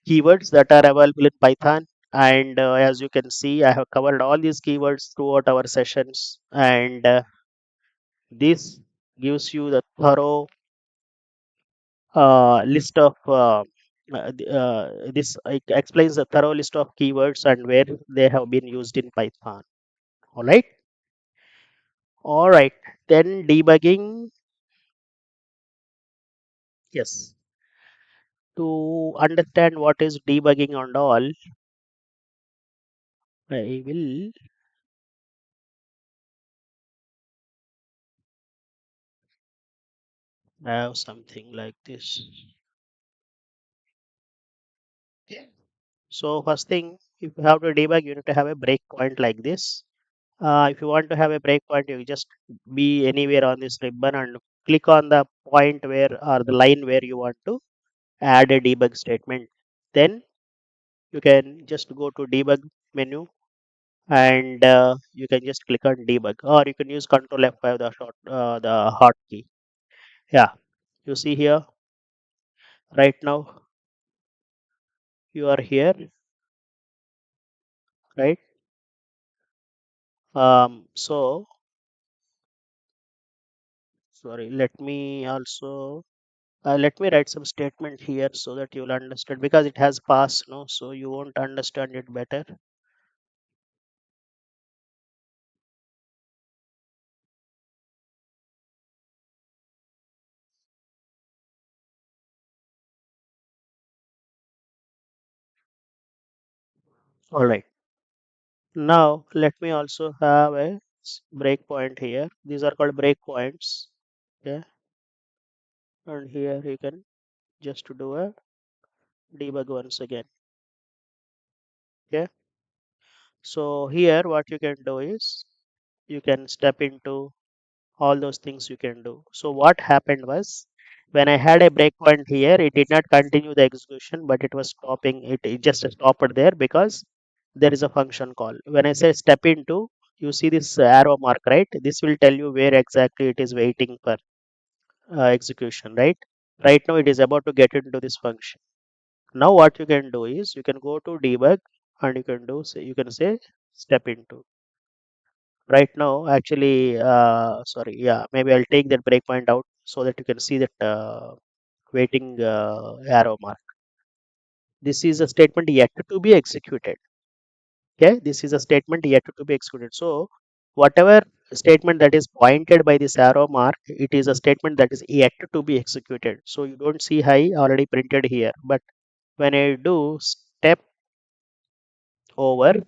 A: keywords that are available in Python, and as you can see I have covered all these keywords throughout our sessions, and this gives you the thorough list of this explains the thorough list of keywords and where they have been used in Python. All right. All right. Then debugging. Yes. To understand what is debugging and all, I will have something like this. Yeah. So first thing, if you have to debug, you need to have a breakpoint like this. If you want to have a breakpoint, you just be anywhere on this ribbon and click on the point where or the line where you want to add a debug statement. Then you can just go to debug menu, and you can just click on debug, or you can use Control F5, the hotkey. Yeah, you see here right now you are here, right? So sorry, let me write some statement here so that you'll understand, because it has pass, no, so you won't understand it better. All right. Now let me also have a breakpoint here. These are called breakpoints. Yeah, and here you can just do a debug once again. Okay. So here what you can do is you can step into all those things you can do. So what happened was when I had a breakpoint here, it did not continue the execution, but it was stopping. It just stopped there because there is a function call. When I say step into, you see this arrow mark, right? This will tell you where exactly it is waiting for execution, right? Right now it is about to get into this function. Now what you can do is you can go to debug, and you can do say you can say step into. Right now actually sorry, yeah, maybe I'll take that breakpoint out so that you can see that waiting arrow mark. This is a statement yet to be executed. Okay, this is a statement yet to be executed. So whatever statement that is pointed by this arrow mark, it is a statement that is yet to be executed. So you don't see high already printed here, but when I do step over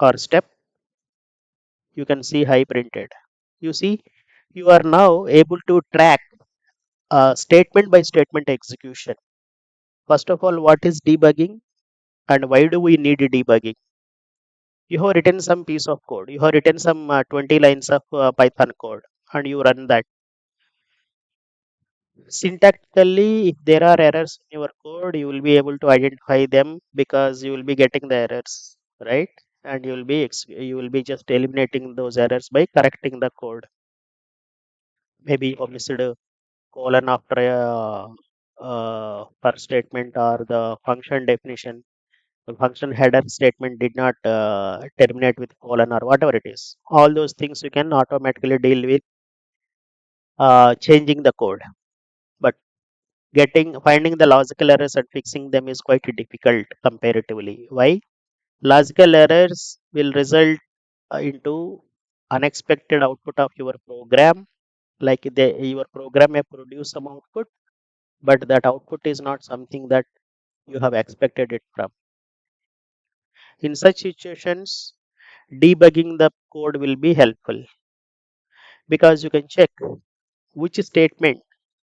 A: or step, you can see high printed. You see, you are now able to track statement by statement execution. First of all, what is debugging and why do we need debugging? You have written some piece of code, you have written some 20 lines of Python code, and you run that. Syntactically, if there are errors in your code, you will be able to identify them because you will be getting the errors, right? And you will be just eliminating those errors by correcting the code. Maybe you missed a colon after a first statement, or the function definition. The function header statement did not terminate with colon or whatever it is. All those things you can automatically deal with changing the code. But getting finding the logical errors and fixing them is quite difficult comparatively. Why? Logical errors will result into unexpected output of your program. Like your program may produce some output, but that output is not something that you have expected it from. In such situations, debugging the code will be helpful because you can check which statement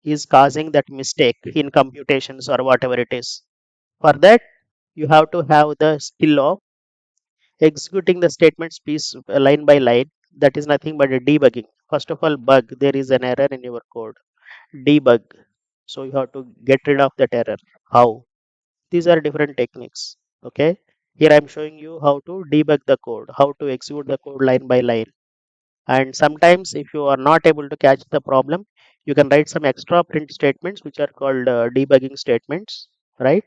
A: is causing that mistake in computations or whatever it is. For that, you have to have the skill of executing the statements piece line by line. That is nothing but a debugging. First of all, bug, there is an error in your code. Debug. So you have to get rid of that error. How? These are different techniques. Okay. Here I am showing you how to debug the code, how to execute the code line by line. And sometimes, if you are not able to catch the problem, you can write some extra print statements which are called debugging statements, right?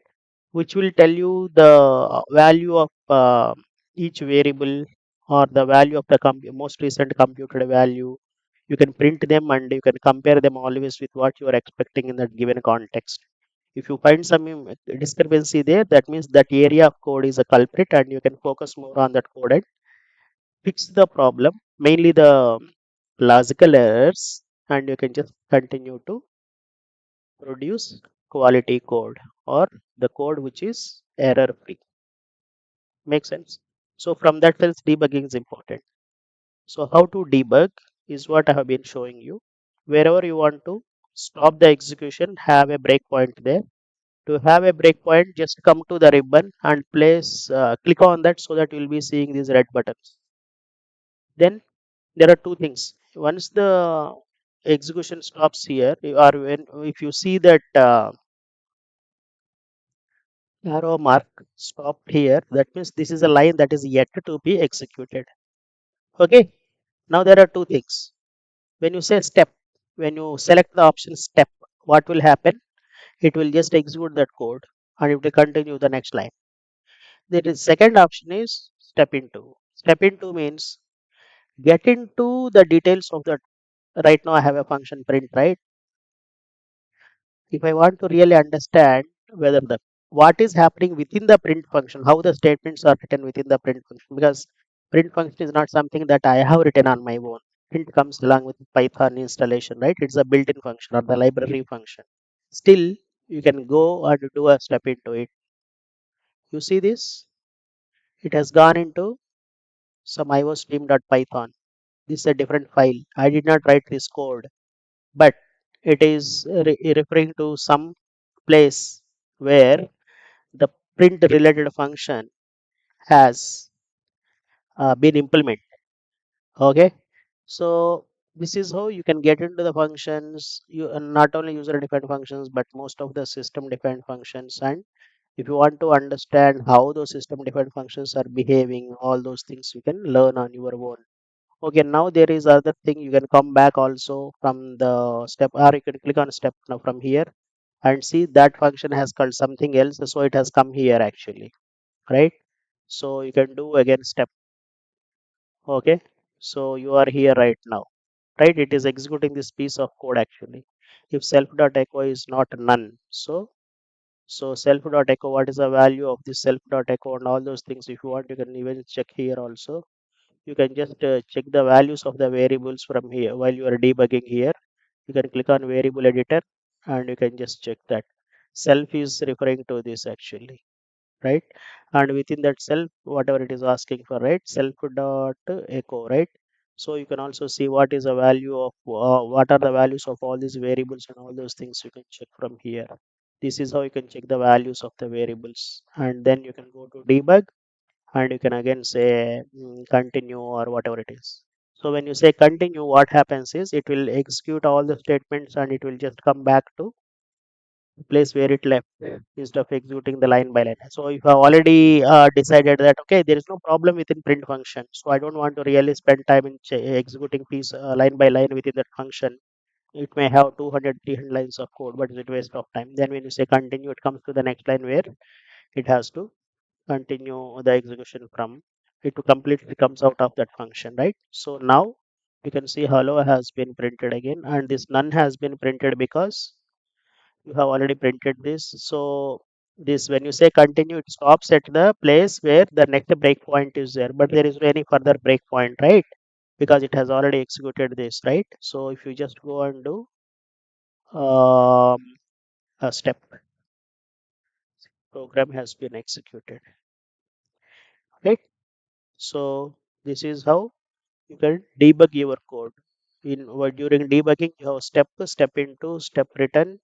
A: Which will tell you the value of each variable, or the value of the most recent computed value. You can print them and you can compare them always with what you are expecting in that given context. If you find some discrepancy there, that means that area of code is a culprit, and you can focus more on that code and fix the problem, mainly the logical errors, and you can just continue to produce quality code, or the code which is error free. Makes sense? So from that sense, debugging is important. So how to debug is what I have been showing you. Wherever you want to stop the execution, have a breakpoint there. To have a breakpoint, just come to the ribbon and click on that, so that you will be seeing these red buttons. Then there are two things. Once the execution stops here, or when if you see that arrow mark stopped here, that means this is a line that is yet to be executed. Okay. Now there are two things. When you say step, when you select the option step, what will happen? It will just execute that code and it will continue the next line. The second option is step into. Step into means get into the details of that. Right now I have a function print, right? If I want to really understand whether the what is happening within the print function, how the statements are written within the print function, because print function is not something that I have written on my own. Print comes along with Python installation, right? It's a built-in function or the library function. Still, you can go and do a step into it. You see this? It has gone into some iostream.python. This is a different file. I did not write this code, but it is referring to some place where the print related function has been implemented. Okay, so this is how you can get into the functions. You not only user defined functions, but most of the system defined functions. And if you want to understand how those system defined functions are behaving, all those things you can learn on your own. Okay, now there is other thing. You can come back also from the step, or you can click on step now from here and see that function has called something else, so it has come here actually, right? So you can do again step. Okay, so you are here right now, right? It is executing this piece of code actually. If self.echo is not none, so self.echo, what is the value of this self.echo and all those things? If you want, you can even check here also. You can just check the values of the variables from here while you are debugging here. You can click on variable editor and you can just check that self is referring to this actually, right? And within that self, whatever it is asking for, right? Self dot echo, right? So you can also see what is the value of what are the values of all these variables and all those things. You can check from here. This is how you can check the values of the variables, and then you can go to debug and you can again say continue or whatever it is. So when you say continue, what happens is it will execute all the statements and it will just come back to the place where it left instead of executing the line by line. So if you have already decided that okay, there is no problem within print function, so I don't want to really spend time in executing piece line by line within that function. It may have 200, 300 lines of code, but it's a waste of time. Then when you say continue, it comes to the next line where it has to continue the execution from it to completely comes out of that function, right? So now you can see hello has been printed again, and this none has been printed because you have already printed this. So this when you say continue, it stops at the place where the next breakpoint is there, but there is no any further breakpoint, right? Because it has already executed this, right? So if you just go and do um, a step, program has been executed, right? So this is how you can debug your code. During debugging, you have step into, step return,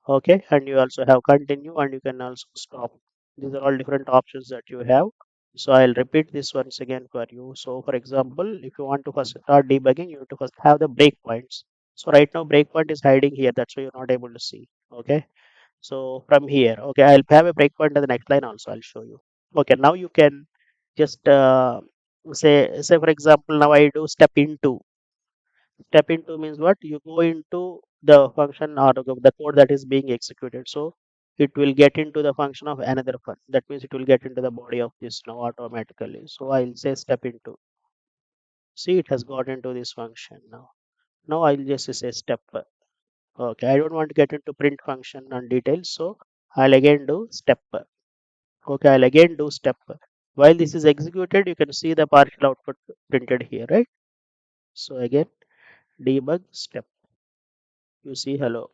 A: okay, and you also have continue, and you can also stop. These are all different options that you have. So I'll repeat this once again for you. So for example, if you want to first start debugging, you have to first have the breakpoints. So right now breakpoint is hiding here. That's why you're not able to see. Okay. So from here, okay, I'll have a breakpoint in the next line also. I'll show you. Okay. Now you can just say for example, now I do step into. Step into means what? You go into the function or the code that is being executed. So it will get into the function of another one. That means it will get into the body of this now automatically. So I'll say step into. See, it has got into this function now. Now I'll just say step. Okay, I don't want to get into print function and details. So I'll again do step. Okay, I'll again do step. While this is executed, you can see the partial output printed here, right? So again, debug step. You see hello.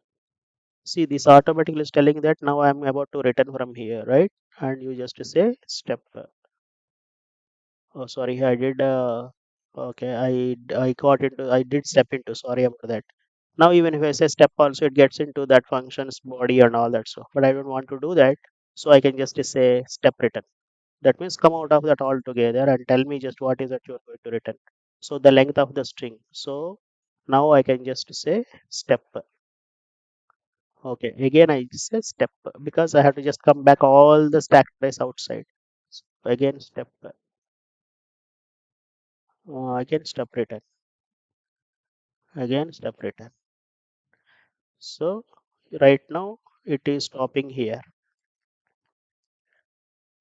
A: See, this automatically is telling that now I'm about to return from here, right? And you just say step. Oh, sorry, I did. Okay, I got into. I did step into. Sorry about that. Now even if I say step also, it gets into that function's body and all that stuff. But I don't want to do that, so I can just say step return. That means come out of that altogether and tell me just what is that you're going to return. So the length of the string. So now I can just say step. Okay, again I say step because I have to just come back all the stack trace outside. So again step, again step return, again step return. So right now it is stopping here.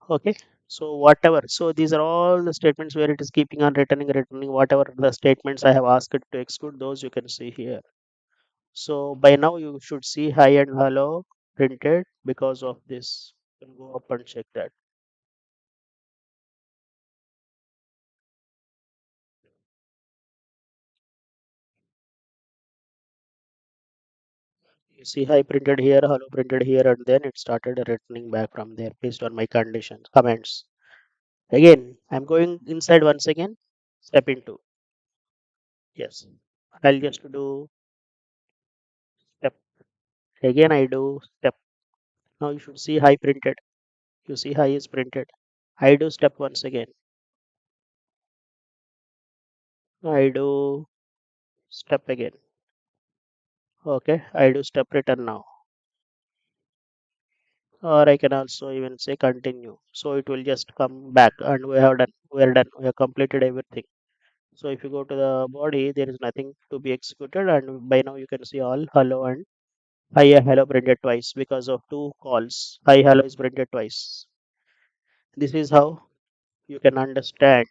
A: Okay, so whatever. So these are all the statements where it is keeping on returning whatever the statements I have asked it to execute. Those you can see here. So by now you should see hi and hello printed because of this. You can go up and check that. You see hi printed here, hello printed here, and then it started returning back from there based on my conditions, comments. Again, I'm going inside once again, step into. Yes. I'll just do step. Again, I do step. Now you should see hi printed. You see hi is printed. I do step once again. I do step again. Okay, I do step return now. Or I can also even say continue. So it will just come back and we have done. We are done. We have completed everything. So if you go to the body, there is nothing to be executed, and by now you can see all hello and hi hello printed twice because of two calls. Hi hello is printed twice. This is how you can understand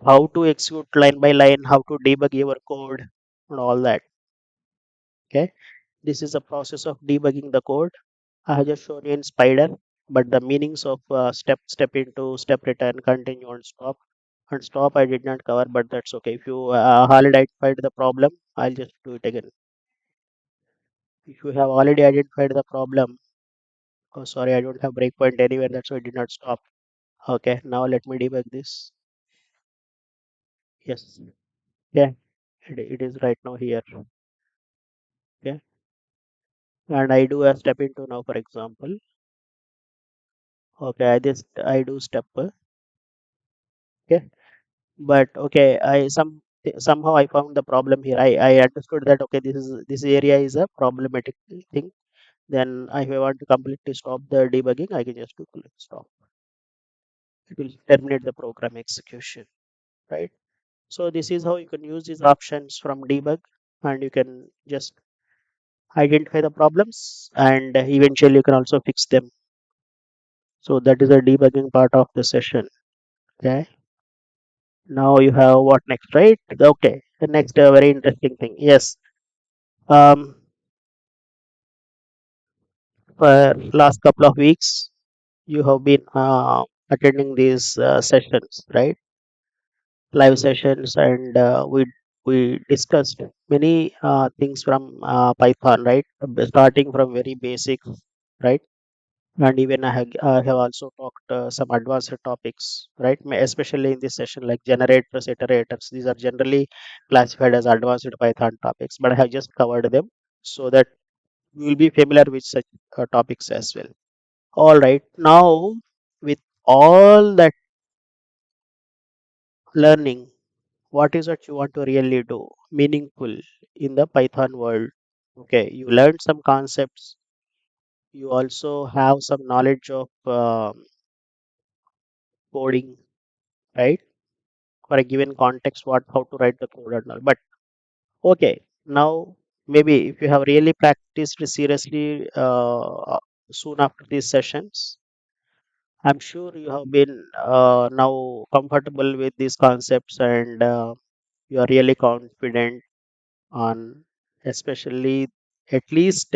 A: how to execute line by line, how to debug your code, and all that. Okay, this is a process of debugging the code. I have just shown you in Spider, but the meanings of step into, step return, continue, and stop I did not cover, but that's okay. If you already identified the problem, I'll just do it again. If you have already identified the problem, oh sorry, I don't have breakpoint anywhere, that's why I did not stop. Okay, now let me debug this. Yes, yeah, it is right now here. Okay, and I do a step into now, for example. Okay, I do step. Okay, but okay, somehow I found the problem here. I understood that okay, this area is a problematic thing. Then if I want to completely stop the debugging, I can just do click stop. It will terminate the program execution, right? So this is how you can use these options from debug, and you can just identify the problems, and eventually you can also fix them. So that is the debugging part of the session. Okay. Now you have what next, right? Okay. The next very interesting thing. Yes. Um, for last couple of weeks, you have been attending these sessions, right? Live sessions, and we discussed many things from Python, right? Starting from very basic, right? And even I have also talked some advanced topics, right? Especially in this session, like generators, iterators. These are generally classified as advanced Python topics, but I have just covered them so that you will be familiar with such topics as well. All right, now with all that learning, what is what you want to really do meaningful in the Python world? Okay, you learned some concepts. You also have some knowledge of coding, right? For a given context, what how to write the code and all. But okay, now maybe if you have really practiced seriously soon after these sessions, I'm sure you have been now comfortable with these concepts, and you are really confident on especially at least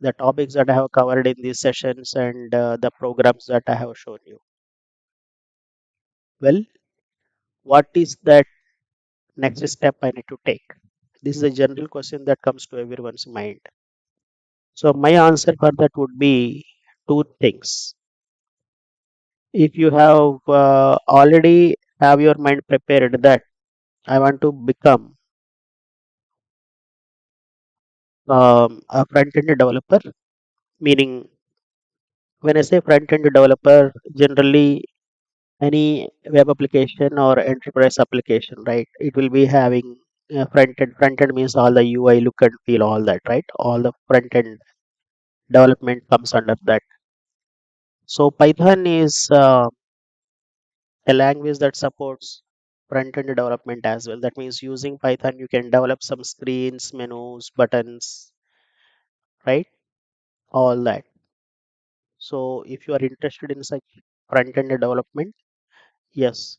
A: the topics that I have covered in these sessions, and the programs that I have shown you. Well, what is that next step I need to take? This is a general question that comes to everyone's mind. So my answer for that would be two things. If you have already have your mind prepared that I want to become a front-end developer, meaning when I say front-end developer, generally any web application or enterprise application, right? It will be having front end. Front end means all the UI, look and feel, all that, right? All the front end development comes under that. So Python is a language that supports front end development as well. That means using Python, you can develop some screens, menus, buttons, right? All that. So if you are interested in such front end development, yes,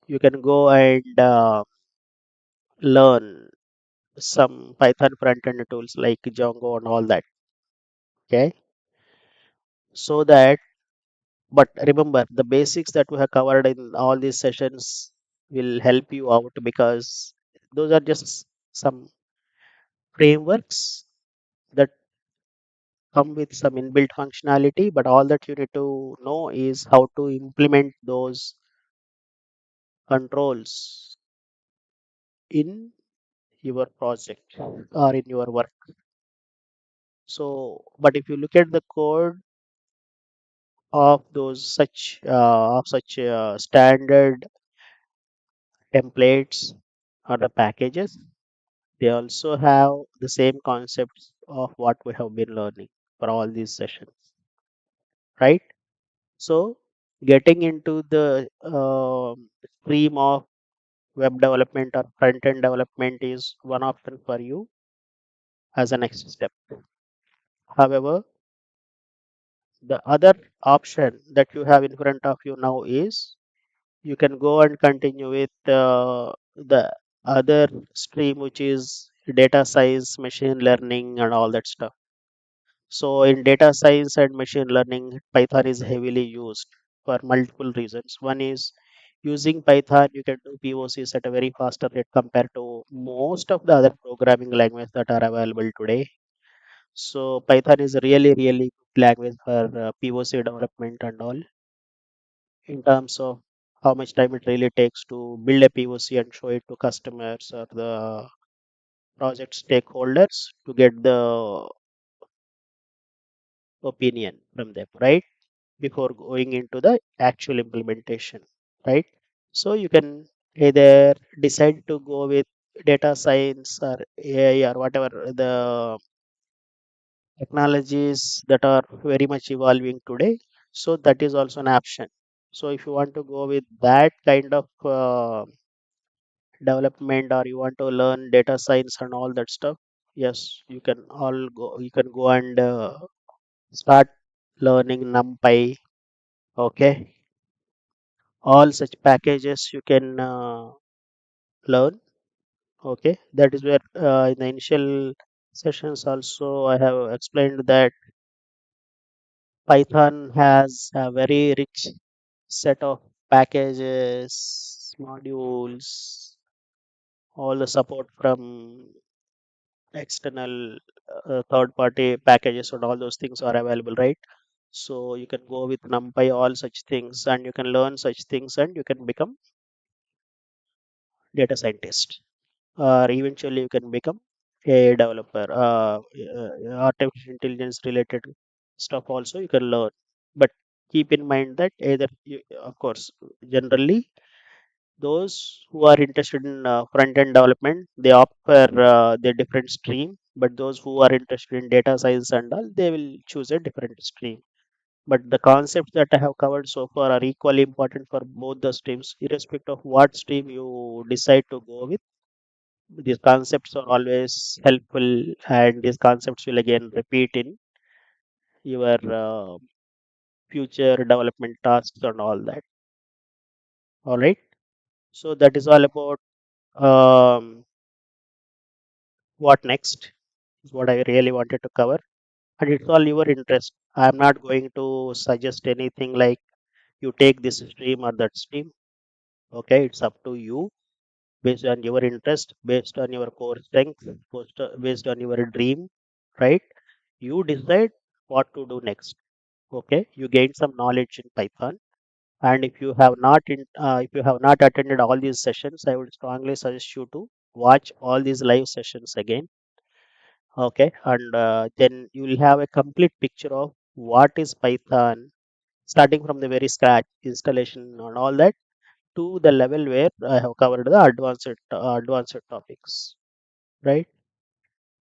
A: you can go and learn some Python front end tools like Django and all that. Okay. So that, but remember the basics that we have covered in all these sessions will help you out, because those are just some frameworks that come with some inbuilt functionality, but all that you need to know is how to implement those controls in your project or in your work. So, but if you look at the code of those such standard templates or the packages, they also have the same concepts of what we have been learning for all these sessions, right? So, getting into the stream of web development or front end development is one option for you as a next step. However, the other option that you have in front of you now is you can go and continue with the other stream, which is data science, machine learning, and all that stuff. So, in data science and machine learning, Python is heavily used for multiple reasons. One is using Python, you can do POCs at a very faster rate compared to most of the other programming languages that are available today. So, Python is a really good language for POC development and all, in terms of how much time it really takes to build a POC and show it to customers or the project stakeholders to get the opinion from them, right? before going into the actual implementation, right? So you can either decide to go with data science or AI or whatever the technologies that are very much evolving today. So that is also an option. So if you want to go with that kind of development, or you want to learn data science and all that stuff, yes, you can go and start learning NumPy. Okay, all such packages you can learn. Okay, that is where in the initial sessions also I have explained that Python has a very rich set of packages, modules, all the support from external third party packages and all those things are available, right? So you can go with NumPy, all such things, and you can learn such things, and you can become data scientist, or eventually you can become a developer. Artificial intelligence related stuff also you can learn, but keep in mind that either you, of course, generally those who are interested in front end development, they opt for the different stream, but those who are interested in data science and all, they will choose a different stream. But the concepts that I have covered so far are equally important for both the streams, irrespective of what stream you decide to go with. These concepts are always helpful, and these concepts will again repeat in your future development tasks and all that. All right. So that is all about what next is what I really wanted to cover, and it's all your interest. I'm not going to suggest anything like you take this stream or that stream. Okay, it's up to you, based on your interest, based on your core strength, based on your dream, right? You decide what to do next. Okay, you gain some knowledge in Python, and if you have not attended all these sessions, I would strongly suggest you to watch all these live sessions again. Okay, and then you will have a complete picture of what is Python, starting from the very scratch installation and all that, to the level where I have covered the advanced topics, right?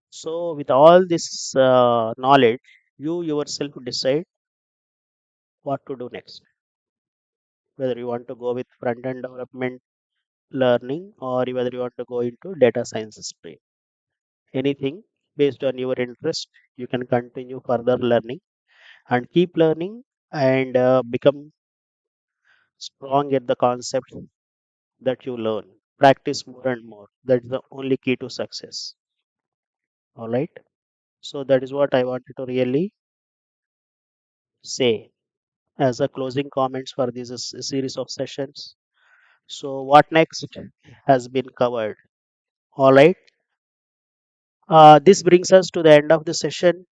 A: So with all this knowledge, you yourself decide what to do next, whether you want to go with front end development learning, or whether you want to go into data science stream. Anything based on your interest, you can continue further learning and keep learning, and become strong at the concept that you learn. Practice more and more. That's the only key to success. All right. So that is what I wanted to really say as a closing comments for this series of sessions. So what next has been covered. All right. This brings us to the end of the session.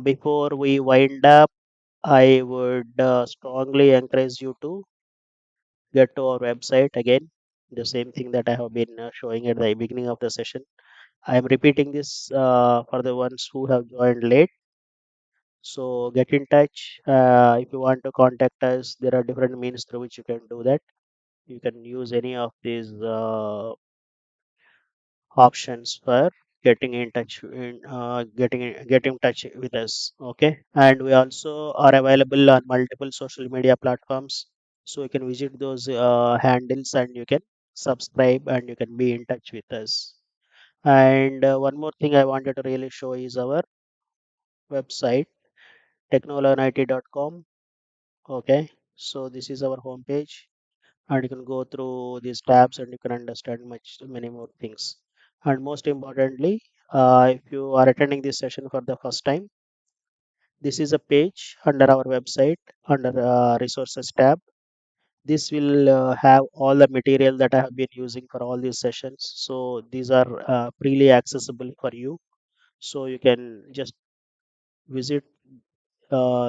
A: Before we wind up, I would strongly encourage you to get to our website again. The same thing that I have been showing at the beginning of the session. I am repeating this for the ones who have joined late. So get in touch. If you want to contact us, there are different means through which you can do that. You can use any of these options for getting in touch with us. Okay, and we also are available on multiple social media platforms, so you can visit those handles and you can subscribe and you can be in touch with us. And one more thing I wanted to really show is our website, technolearnit.com. Okay, so this is our homepage, and you can go through these tabs and you can understand many more things. And most importantly, if you are attending this session for the first time, this is a page under our website under resources tab. This will have all the material that I have been using for all these sessions. So these are freely accessible for you. So you can just visit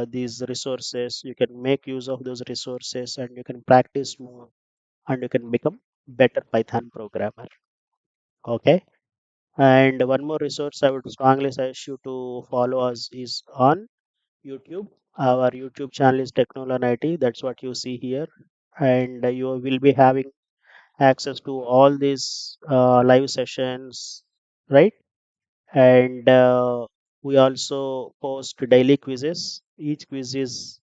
A: these resources. You can make use of those resources, and you can practice more, and you can become better Python programmer. Okay. And one more resource I would strongly suggest you to follow us is on YouTube. Our YouTube channel is Technol and IT. That's what you see here, and you will be having access to all these live sessions, right? And we also post daily quizzes. Each quiz is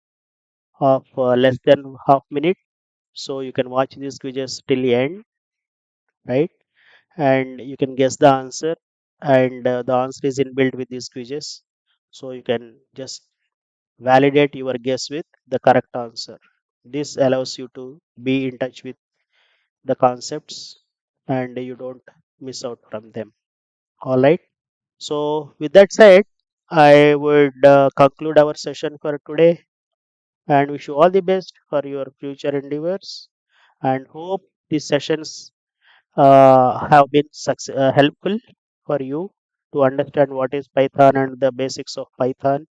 A: of less than half minute, so you can watch these quizzes till the end, right? And you can guess the answer, and the answer is inbuilt with these quizzes, so you can just validate your guess with the correct answer. This allows you to be in touch with the concepts and you don't miss out from them. All right. So, with that said, I would conclude our session for today and wish you all the best for your future endeavors and hope these sessions have been helpful for you to understand what is Python and the basics of Python